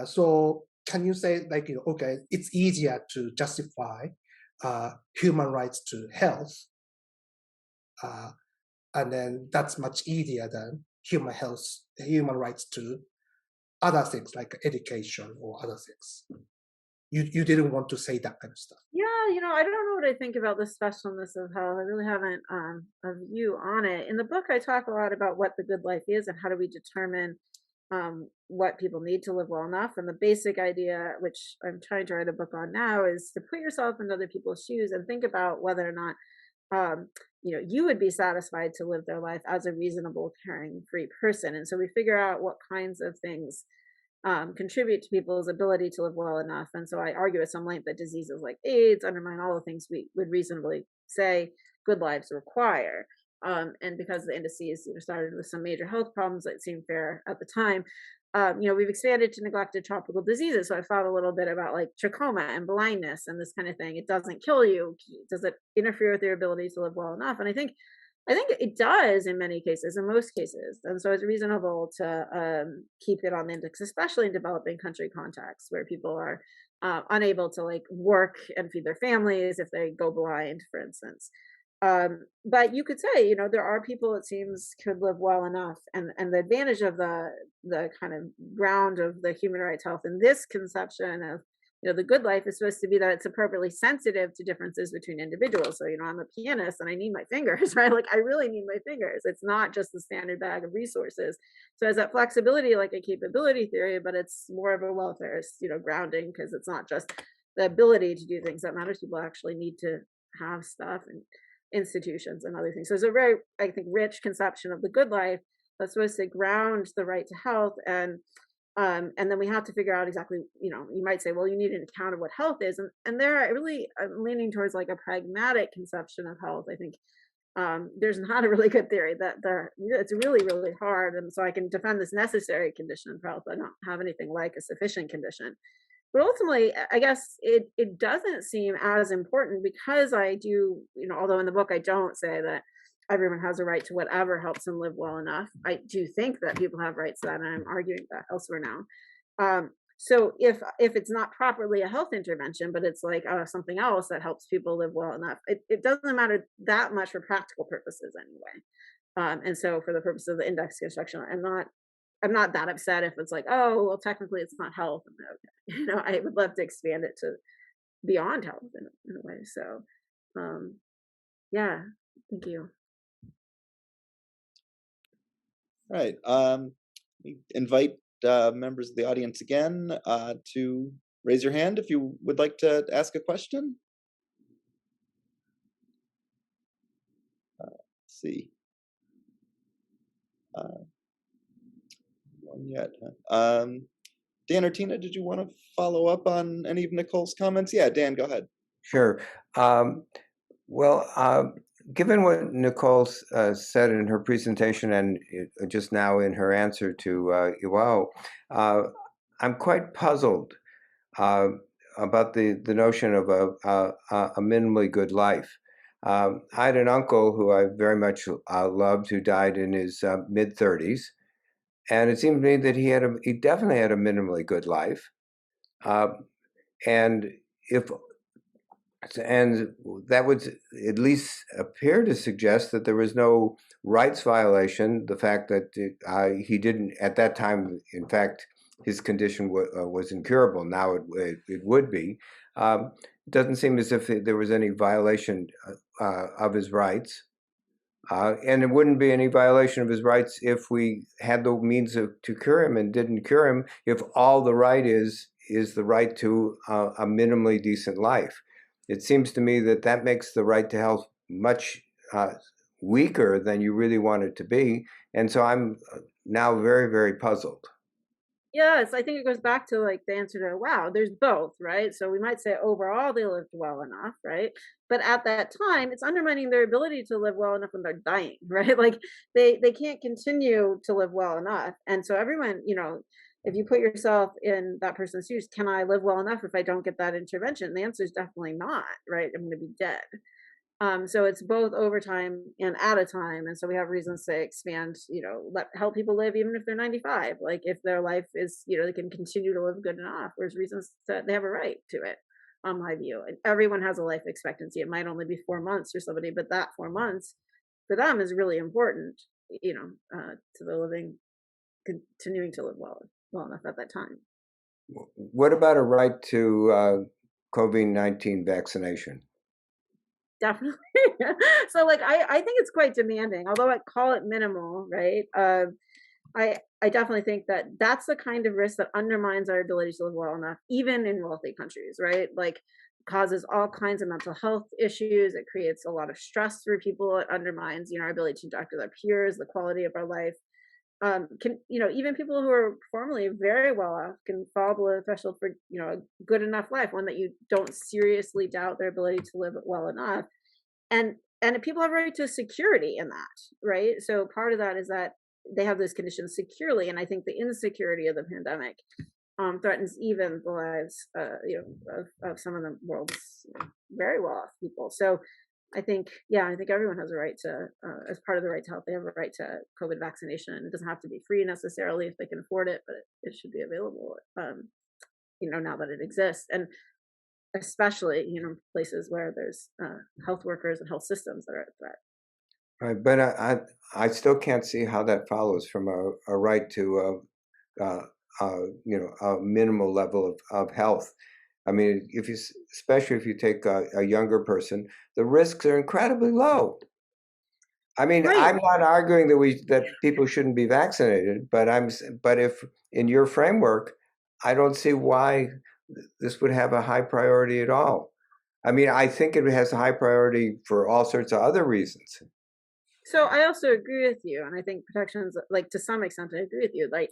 So can you say like okay, it's easier to justify human rights to health, and then that's much easier than human rights to other things like education or other things. You didn't want to say that kind of stuff. Yeah, I don't know what I think about the specialness of health. I really haven't a view on it. In the book, I talk a lot about what the good life is and how do we determine what people need to live well enough. And the basic idea, which I'm trying to write a book on now, is to put yourself in other people's shoes and think about whether or not you would be satisfied to live their life as a reasonable, caring, free person. And so we figure out what kinds of things contribute to people's ability to live well enough. And so I argue at some length that diseases like AIDS undermine all the things we would reasonably say good lives require. And because the indices started with some major health problems that seemed fair at the time, we've expanded to neglected tropical diseases. So I thought a little bit about like trachoma and blindness and this kind of thing. It doesn't kill you. Does it interfere with your ability to live well enough? And I think it does in many cases, in most cases. And so it's reasonable to keep it on the index, especially in developing country contexts where people are unable to like work and feed their families if they go blind, for instance. But you could say, there are people it seems could live well enough, and the advantage of the kind of ground of the human rights health in this conception of the good life is supposed to be that it's appropriately sensitive to differences between individuals. So I'm a pianist and I need my fingers, right? Like I really need my fingers. It's not just the standard bag of resources. So as that flexibility, like a capability theory, but it's more of a welfarist, grounding, because it's not just the ability to do things that matters. People actually need to have stuff and institutions and other things. So it's a very, I think, rich conception of the good life that's supposed to ground the right to health. And then we have to figure out exactly, you might say, well, you need an account of what health is. And there I really am leaning towards like a pragmatic conception of health. I think there's not a really good theory that it's really, really hard. And so I can defend this necessary condition of health. I don't have anything like a sufficient condition. But ultimately, I guess it doesn't seem as important because I do, although in the book I don't say that everyone has a right to whatever helps them live well enough. I do think that people have rights to that, and I'm arguing that elsewhere now. So if it's not properly a health intervention, but it's like something else that helps people live well enough, it doesn't matter that much for practical purposes anyway. And so for the purpose of the index construction, I'm not that upset if it's like, oh, well, technically it's not health. Okay. I would love to expand it to beyond health in a way. So, yeah, thank you. Right. We invite members of the audience again to raise your hand if you would like to ask a question. Let's see. One yet. Dan or Tina, did you want to follow up on any of Nicole's comments? Yeah, Dan, go ahead. Sure. Given what Nicole said in her presentation and just now in her answer to Iwao, I'm quite puzzled about the notion of a minimally good life. I had an uncle who I very much loved who died in his mid-30s. And it seemed to me that he definitely had a minimally good life. And that would at least appear to suggest that there was no rights violation. The fact that he didn't, at that time, in fact, his condition was incurable. Now it would be. It doesn't seem as if there was any violation of his rights. And it wouldn't be any violation of his rights if we had the means to cure him and didn't cure him, if all the right is the right to a minimally decent life. It seems to me that makes the right to health much weaker than you really want it to be. And so I'm now very, very puzzled. Yes, I think it goes back to like the answer to wow, there's both, right? So we might say overall they lived well enough, right? But at that time, it's undermining their ability to live well enough when they're dying, right? Like they can't continue to live well enough. And so everyone, if you put yourself in that person's shoes, can I live well enough if I don't get that intervention? The answer is definitely not, right? I'm going to be dead. So it's both over time and at a time. And so we have reasons to expand, help people live even if they're 95. Like if their life is, they can continue to live good enough. There's reasons that they have a right to it, on my view. And everyone has a life expectancy. It might only be 4 months for somebody, but that 4 months for them is really important, to the living, continuing to live well enough at that time. What about a right to COVID-19 vaccination? Definitely. So like I think it's quite demanding, although I call it minimal, right? I I definitely think that that's the kind of risk that undermines our ability to live well enough, even in wealthy countries, right? Like, causes all kinds of mental health issues. It creates a lot of stress for people. It undermines, our ability to interact with our peers, the quality of our life. Even people who are formerly very well off can fall below the threshold for, a good enough life, one that you don't seriously doubt their ability to live it well enough. And people have a right to security in that, right? So part of that is that they have those conditions securely, and I think the insecurity of the pandemic threatens even the lives, of some of the world's very well off people. So I think everyone has a right to, as part of the right to health, they have a right to COVID vaccination. It doesn't have to be free necessarily if they can afford it, but it should be available, now that it exists. And especially, places where there's health workers and health systems that are at threat. Right, but I still can't see how that follows from a right to a minimal level of health. I mean, especially if you take a younger person, the risks are incredibly low. I mean, Right. I'm not arguing that people shouldn't be vaccinated, but if in your framework, I don't see why this would have a high priority at all. I mean, I think it has a high priority for all sorts of other reasons. So I also agree with you, and I think protections, like, to some extent, I agree with you. Like,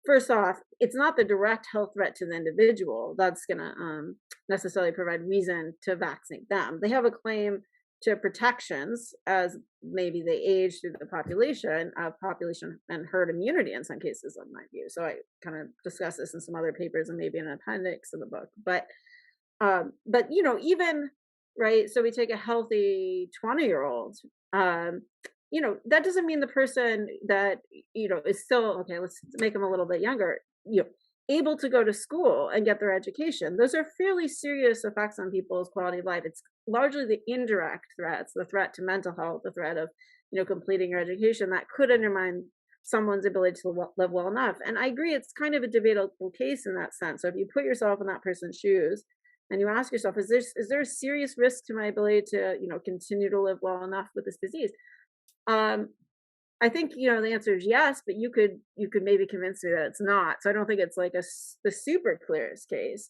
first off, it's not the direct health threat to the individual that's going to necessarily provide reason to vaccinate them. They have a claim to protections as maybe they age through the population and herd immunity in some cases, in my view. So I kind of discuss this in some other papers and maybe an appendix of the book. But even, right, so we take a healthy 20-year-old, that doesn't mean the person that, is still, okay, let's make them a little bit younger, able to go to school and get their education. Those are fairly serious effects on people's quality of life. It's largely the indirect threats, the threat to mental health, the threat of, completing your education, that could undermine someone's ability to live well enough. And I agree, it's kind of a debatable case in that sense. So if you put yourself in that person's shoes and you ask yourself, is there a serious risk to my ability to, continue to live well enough with this disease? I think, the answer is yes, but you could maybe convince me that it's not. So I don't think it's like the super clearest case.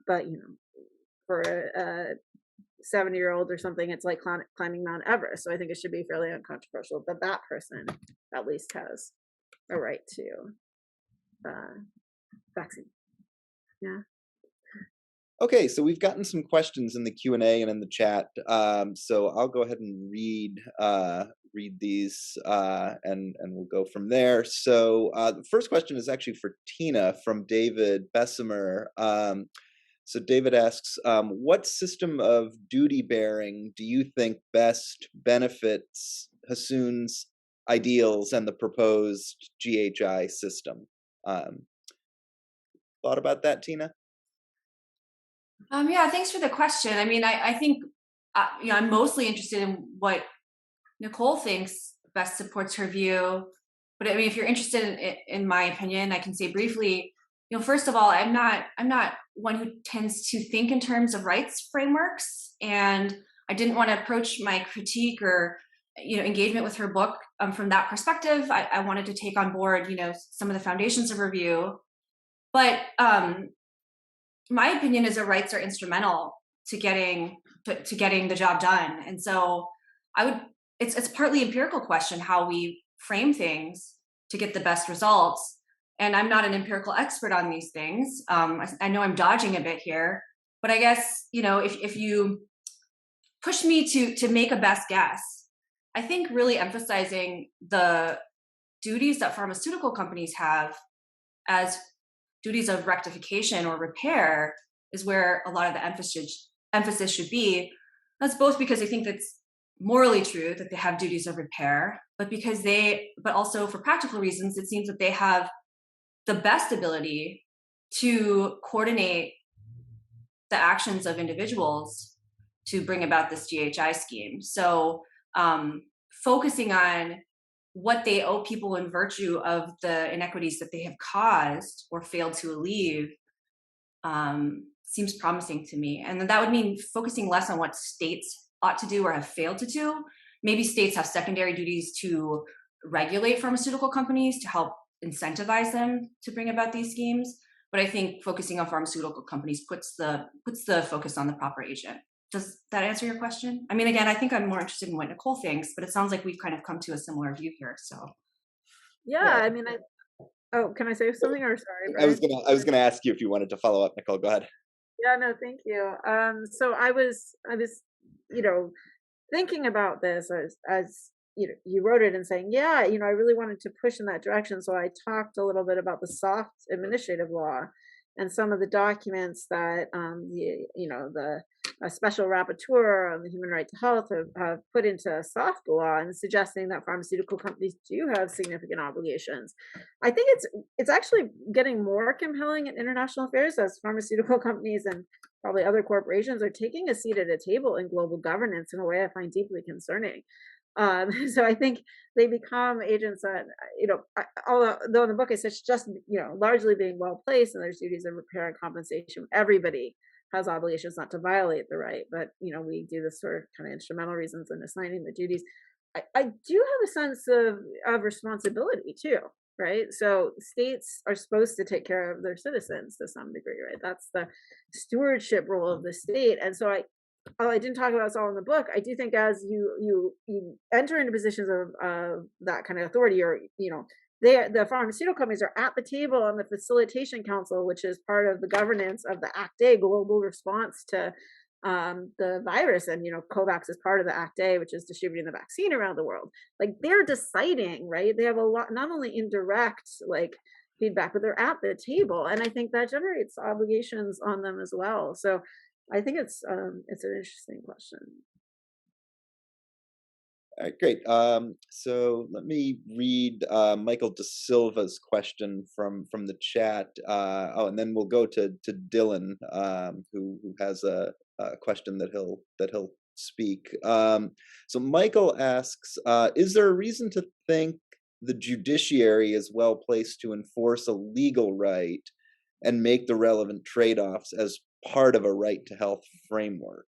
But for a 70-year-old or something, it's like climbing Mount Everest. So I think it should be fairly uncontroversial that person at least has a right to vaccine. Yeah. Okay, so we've gotten some questions in the Q&A and in the chat. So I'll go ahead and read these and we'll go from there. So the first question is actually for Tina from David Bessemer. So David asks, what system of duty bearing do you think best benefits Hassoun's ideals and the proposed GHI system? Thought about that, Tina? Yeah, thanks for the question. I mean, I think, I'm mostly interested in what Nicole thinks best supports her view. But I mean, if you're interested in my opinion, I can say briefly, first of all, I'm not one who tends to think in terms of rights frameworks. And I didn't want to approach my critique or, engagement with her book from that perspective. I wanted to take on board, some of the foundations of her view. But my opinion is that rights are instrumental to getting the job done. And so it's partly empirical question how we frame things to get the best results. And I'm not an empirical expert on these things. I know I'm dodging a bit here, but I guess, if you push me to make a best guess, I think really emphasizing the duties that pharmaceutical companies have as duties of rectification or repair is where a lot of the emphasis should be. That's both because I think that's morally true that they have duties of repair, but also for practical reasons, it seems that they have the best ability to coordinate the actions of individuals to bring about this GHI scheme. So focusing on what they owe people in virtue of the inequities that they have caused or failed to alleviate seems promising to me. And that would mean focusing less on what states ought to do or have failed to do. Maybe states have secondary duties to regulate pharmaceutical companies to help incentivize them to bring about these schemes. But I think focusing on pharmaceutical companies puts the focus on the proper agent. Does that answer your question? I mean, again, I think I'm more interested in what Nicole thinks, but it sounds like we've kind of come to a similar view here. So yeah, I mean, oh, can I say something, or sorry, Brian? I was gonna ask you if you wanted to follow up, Nicole. Go ahead. Yeah, no, thank you. So I was, you know, thinking about this as you wrote it and saying, yeah, I really wanted to push in that direction. So I talked a little bit about the soft administrative law and some of the documents that the special rapporteur on the human right to health have put into soft law, and suggesting that pharmaceutical companies do have significant obligations. I think it's actually getting more compelling in international affairs as pharmaceutical companies and probably other corporations are taking a seat at a table in global governance in a way I find deeply concerning. So I think they become agents that, although in the book it says just, largely being well placed and there's duties of repair and compensation. Everybody has obligations not to violate the right, but, we do this sort of kind of instrumental reasons in assigning the duties. I do have a sense of responsibility too, right? So states are supposed to take care of their citizens to some degree, right? That's the stewardship role of the state. And so I didn't talk about this all in the book. I do think as you enter into positions of that kind of authority, or the pharmaceutical companies are at the table on the facilitation council, which is part of the governance of the ACT-A global response to the virus, and COVAX is part of the ACT-A, which is distributing the vaccine around the world. Like, they're deciding, right? They have a lot, not only indirect feedback, but they're at the table, and I think that generates obligations on them as well. So I think it's an interesting question. All right, great. So let me read Michael De Silva's question from the chat. And then we'll go to Dylan, who has a question that he'll speak. So Michael asks, is there a reason to think the judiciary is well placed to enforce a legal right and make the relevant trade-offs as part of a right to health framework?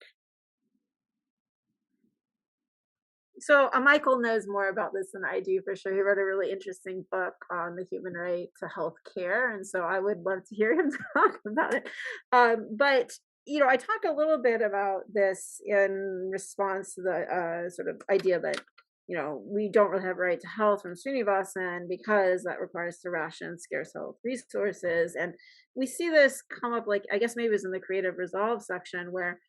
So Michael knows more about this than I do, for sure. He wrote a really interesting book on the human right to health care, and so I would love to hear him talk about it. But I talk a little bit about this in response to the sort of idea that we don't really have a right to health from Srinivasan because that requires to ration scarce health resources. And we see this come up, I guess maybe it was in the creative resolve section, where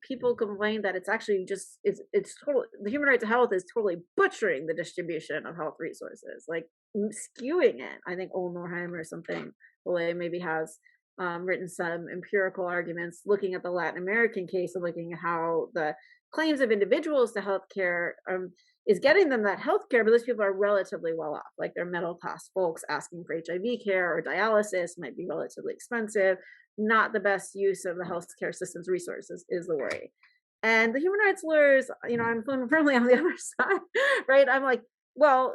people complain that it's actually just it's totally, the human right to health is totally butchering the distribution of health resources, skewing it. I think Ole Norheim or something maybe has written some empirical arguments looking at the Latin American case and looking at how the claims of individuals to healthcare is getting them that healthcare, but those people are relatively well off. Like, they're middle class folks asking for HIV care or dialysis, might be relatively expensive. Not the best use of the healthcare system's resources is the worry. And the human rights lawyers, I'm firmly on the other side, right? I'm like, well,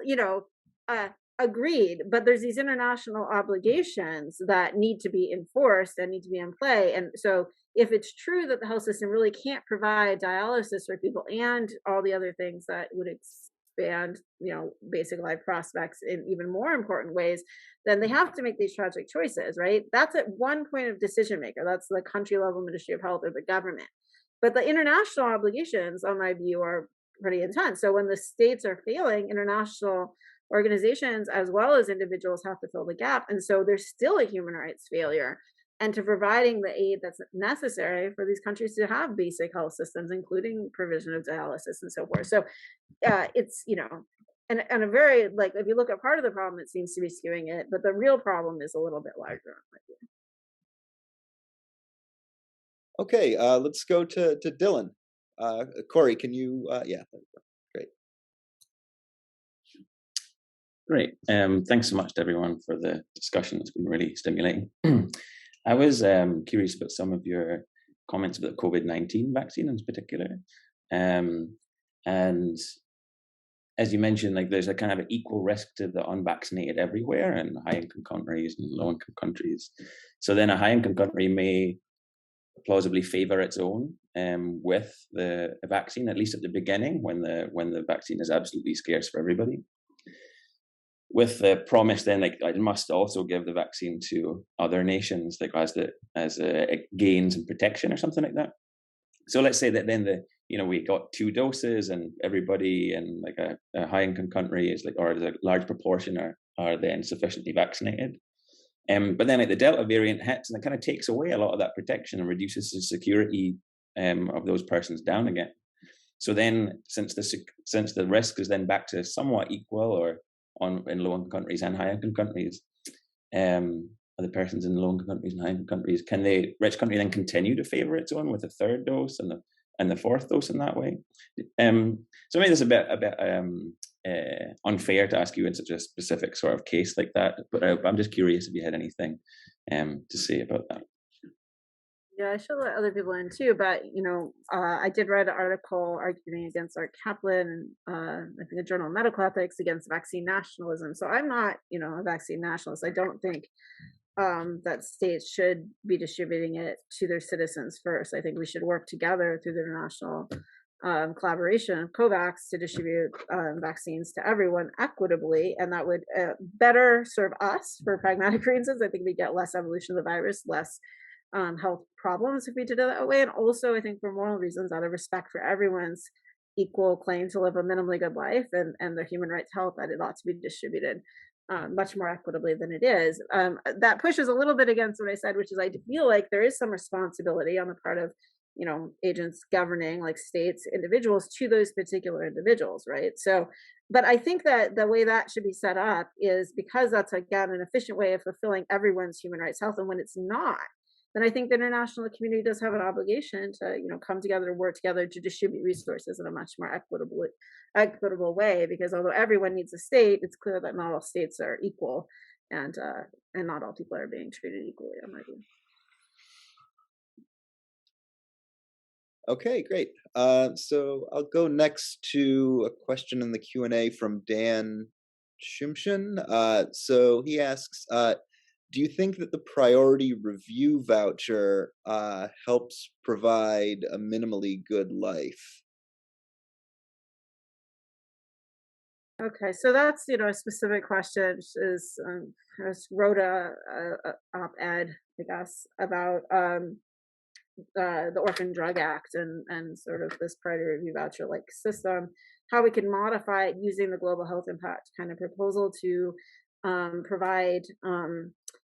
agreed, but there's these international obligations that need to be enforced and need to be in play. And so if it's true that the health system really can't provide dialysis for people and all the other things that would expand, basic life prospects in even more important ways, then they have to make these tragic choices, right? That's at one point of decision maker. That's the country level Ministry of Health or the government. But the international obligations, on my view, are pretty intense. So when the states are failing, international organizations as well as individuals have to fill the gap. And so there's still a human rights failure, and to providing the aid that's necessary for these countries to have basic health systems, including provision of dialysis and so forth. So it's, and a very, if you look at part of the problem, it seems to be skewing it, but the real problem is a little bit larger. Okay, let's go to Dylan. Corey, can you, yeah, great. Great. Thanks so much to everyone for the discussion. It's been really stimulating. I was curious about some of your comments about the COVID-19 vaccine in particular. And as you mentioned, there's a kind of an equal risk to the unvaccinated everywhere, and high-income countries and low-income countries. So then a high-income country may plausibly favor its own with the vaccine, at least at the beginning, when the vaccine is absolutely scarce for everybody. with the promise then, like, I must also give the vaccine to other nations, like as gains and protection or something like that. So let's say that then we got 2 doses and everybody in like a high income country is like, or a large proportion are then sufficiently vaccinated. But then like the Delta variant hits and it kind of takes away a lot of that protection and reduces the security of those persons down again. So then since the risk is then back to somewhat equal or in low income countries and high income countries, the persons in low income countries and high income countries, can the rich country then continue to favor its own with a 3rd dose and the 4th dose in that way? So maybe it's a bit unfair to ask you in such a specific sort of case like that, but I'm just curious if you had anything to say about that. Yeah, I should let other people in too, but I did write an article arguing against Art Kaplan and I think the Journal of Medical Ethics against vaccine nationalism. So I'm not, a vaccine nationalist. I don't think that states should be distributing it to their citizens first. I think we should work together through the international collaboration of COVAX to distribute vaccines to everyone equitably, and that would better serve us for pragmatic reasons. I think we get less evolution of the virus, less health problems if we did it that way. And also, I think for moral reasons, out of respect for everyone's equal claim to live a minimally good life and their human right to health, that it ought to be distributed much more equitably than it is. That pushes a little bit against what I said, which is I feel like there is some responsibility on the part of agents governing, like states, individuals, to those particular individuals, right? So, but I think that the way that should be set up is because that's, again, an efficient way of fulfilling everyone's human rights health. And when it's not, then I think the international community does have an obligation to, come together, work together to distribute resources in a much more equitable way. Because although everyone needs a state, it's clear that not all states are equal, and not all people are being treated equally, in my view. Okay, great. So I'll go next to a question in the Q&A from Dan Shimshin. So he asks, do you think that the priority review voucher helps provide a minimally good life? Okay, so that's a specific question. Is I just wrote a op-ed, I guess, about the Orphan Drug Act and sort of this priority review voucher like system, how we can modify it using the global health impact kind of proposal to provide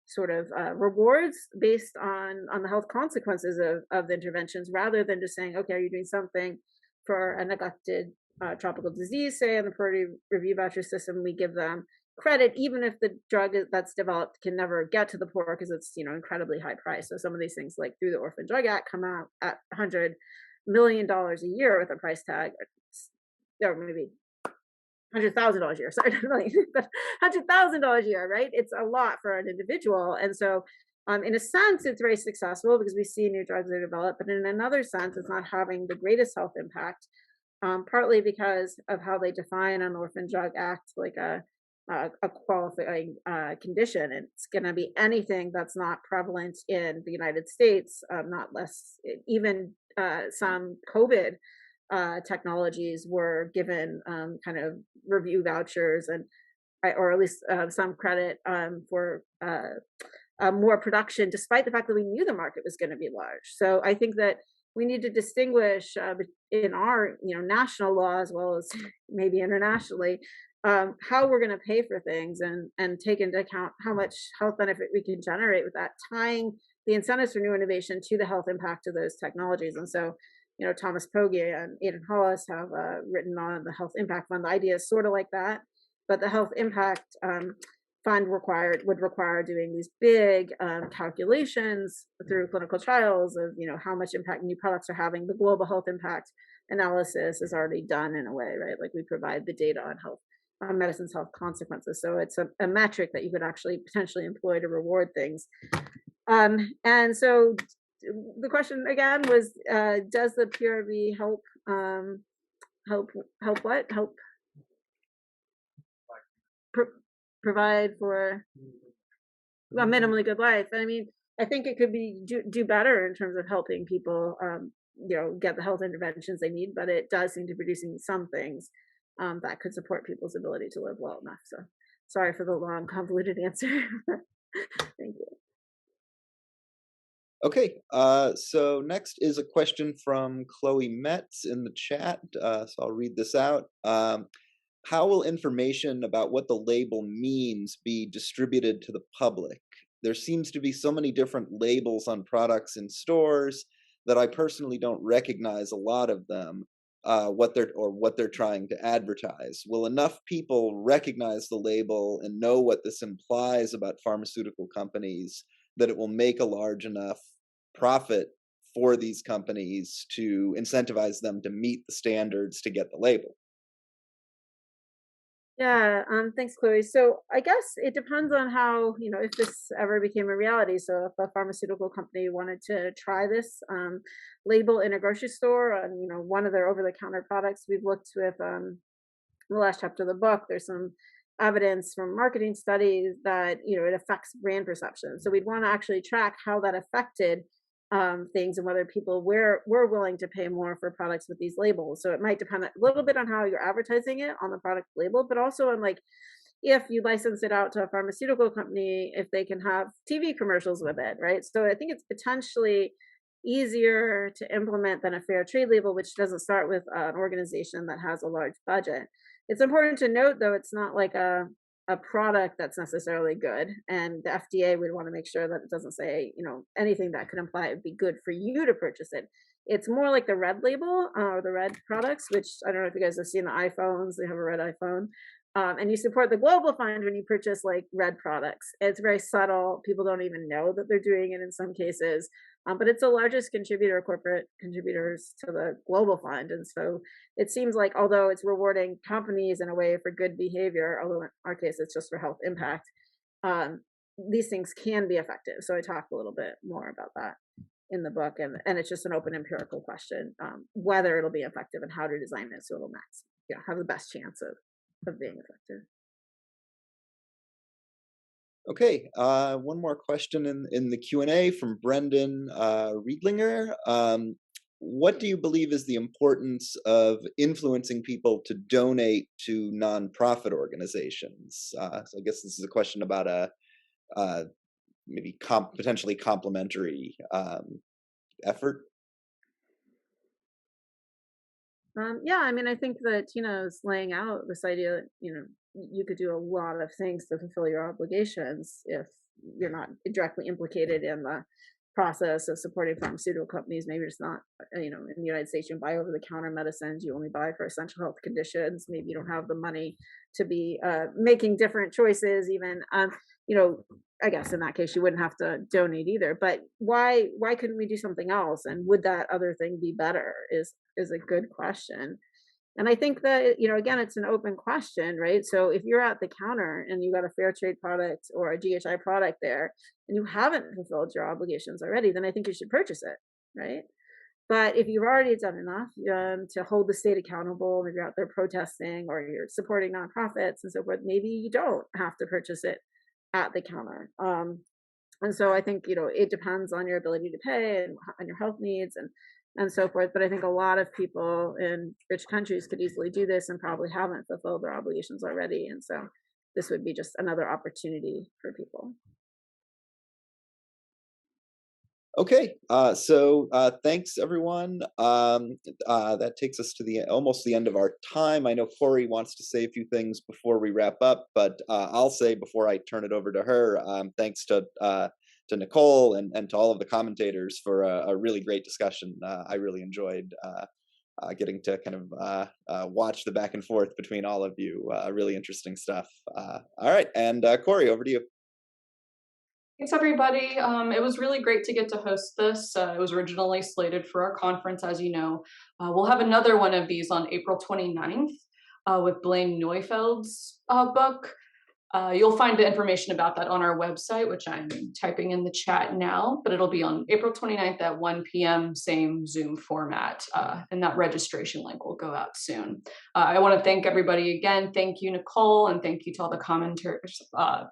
sort of rewards based on the health consequences of the interventions, rather than just saying, okay, are you doing something for a neglected tropical disease, say in the priority review voucher system, we give them credit even if the drug that's developed can never get to the poor because it's incredibly high price. So some of these things, like through the Orphan Drug Act, come out at $100 million a year with a price tag, or maybe $100,000 a year, sorry, not million, but $100,000 a year, right? It's a lot for an individual. And so in a sense, it's very successful because we see new drugs are developed, but in another sense, it's not having the greatest health impact, partly because of how they define an Orphan Drug Act, like a qualifying condition. It's going to be anything that's not prevalent in the United States, not less, even some COVID technologies were given kind of review vouchers or at least some credit for more production, despite the fact that we knew the market was going to be large. So I think that we need to distinguish in our national law as well as maybe internationally how we're going to pay for things and take into account how much health benefit we can generate with that, tying the incentives for new innovation to the health impact of those technologies. And so Thomas Pogge and Aidan Hollis have written on the Health Impact Fund. The idea is sort of like that, but the Health Impact Fund would require doing these big calculations through clinical trials of how much impact new products are having. The global health impact analysis is already done in a way, right? Like we provide the data on medicine's health consequences. So it's a metric that you could actually potentially employ to reward things. And so the question again was, does the PRV help provide for a minimally good life? I mean, I think it could do better in terms of helping people, get the health interventions they need, but it does seem to be producing some things that could support people's ability to live well enough. So Sorry for the long, convoluted answer. Thank you. Okay, so next is a question from Chloe Metz in the chat. So I'll read this out. How will information about what the label means be distributed to the public? There seems to be so many different labels on products in stores that I personally don't recognize a lot of them, what they're trying to advertise. Will enough people recognize the label and know what this implies about pharmaceutical companies that it will make a large enough profit for these companies to incentivize them to meet the standards to get the label? Yeah, thanks, Chloe. So I guess it depends on how, if this ever became a reality. So if a pharmaceutical company wanted to try this label in a grocery store on, one of their over-the-counter products, we've looked with the last chapter of the book, there's some evidence from marketing studies that, it affects brand perception. So we'd want to actually track how that affected things and whether people were willing to pay more for products with these labels. So it might depend a little bit on how you're advertising it on the product label, but also on like if you license it out to a pharmaceutical company, if they can have TV commercials with it, right? So I think it's potentially easier to implement than a fair trade label, which doesn't start with an organization that has a large budget. It's important to note, though, it's not like a product that's necessarily good, and the FDA would want to make sure that it doesn't say, anything that could imply it would be good for you to purchase it. It's more like the red label or the red products, which I don't know if you guys have seen the iPhones. They have a red iPhone. And you support the Global Fund when you purchase like red products. It's very subtle. People don't even know that they're doing it in some cases. But it's the largest corporate contributors to the Global Fund. And so it seems like, although it's rewarding companies in a way for good behavior, although in our case, it's just for health impact, these things can be effective. So I talk a little bit more about that in the book. And it's just an open empirical question, whether it'll be effective and how to design it so it'll have the best chance of being effective. Okay, one more question in the Q&A from Brendan Riedlinger. What do you believe is the importance of influencing people to donate to nonprofit organizations? So I guess this is a question about a maybe potentially complementary effort. Yeah, I mean, I think that Tina is laying out this idea that, you could do a lot of things to fulfill your obligations if you're not directly implicated in the process of supporting pharmaceutical companies. Maybe it's not, in the United States, you buy over-the-counter medicines, you only buy for essential health conditions. Maybe you don't have the money to be making different choices even. I guess in that case, you wouldn't have to donate either. But why couldn't we do something else? And would that other thing be better is a good question. And I think that, again, it's an open question, right? So if you're at the counter and you got a fair trade product or a GHI product there and you haven't fulfilled your obligations already, then I think you should purchase it, right? But if you've already done enough to hold the state accountable, maybe you're out there protesting or you're supporting nonprofits and so forth, maybe you don't have to purchase it at the counter. And so I think, it depends on your ability to pay and on your health needs and so forth. But I think a lot of people in rich countries could easily do this and probably haven't fulfilled their obligations already. And so this would be just another opportunity for people. Okay, so thanks everyone. That takes us to almost the end of our time. I know Corey wants to say a few things before we wrap up, but I'll say before I turn it over to her, thanks to Nicole and to all of the commentators for a really great discussion. I really enjoyed getting to kind of watch the back and forth between all of you. Really interesting stuff. All right, and Corey, over to you. Thanks, everybody. It was really great to get to host this. It was originally slated for our conference, as you know. We'll have another one of these on April 29th with Blaine Neufeld's book. You'll find the information about that on our website, which I'm typing in the chat now, but it'll be on April 29th at 1 p.m., same Zoom format, and that registration link will go out soon. I want to thank everybody again. Thank you, Nicole, and thank you to all the commenters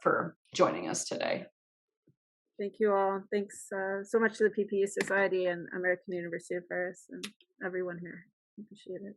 for joining us today. Thank you all. Thanks so much to the PPE Society and American University of Paris and everyone here. Appreciate it.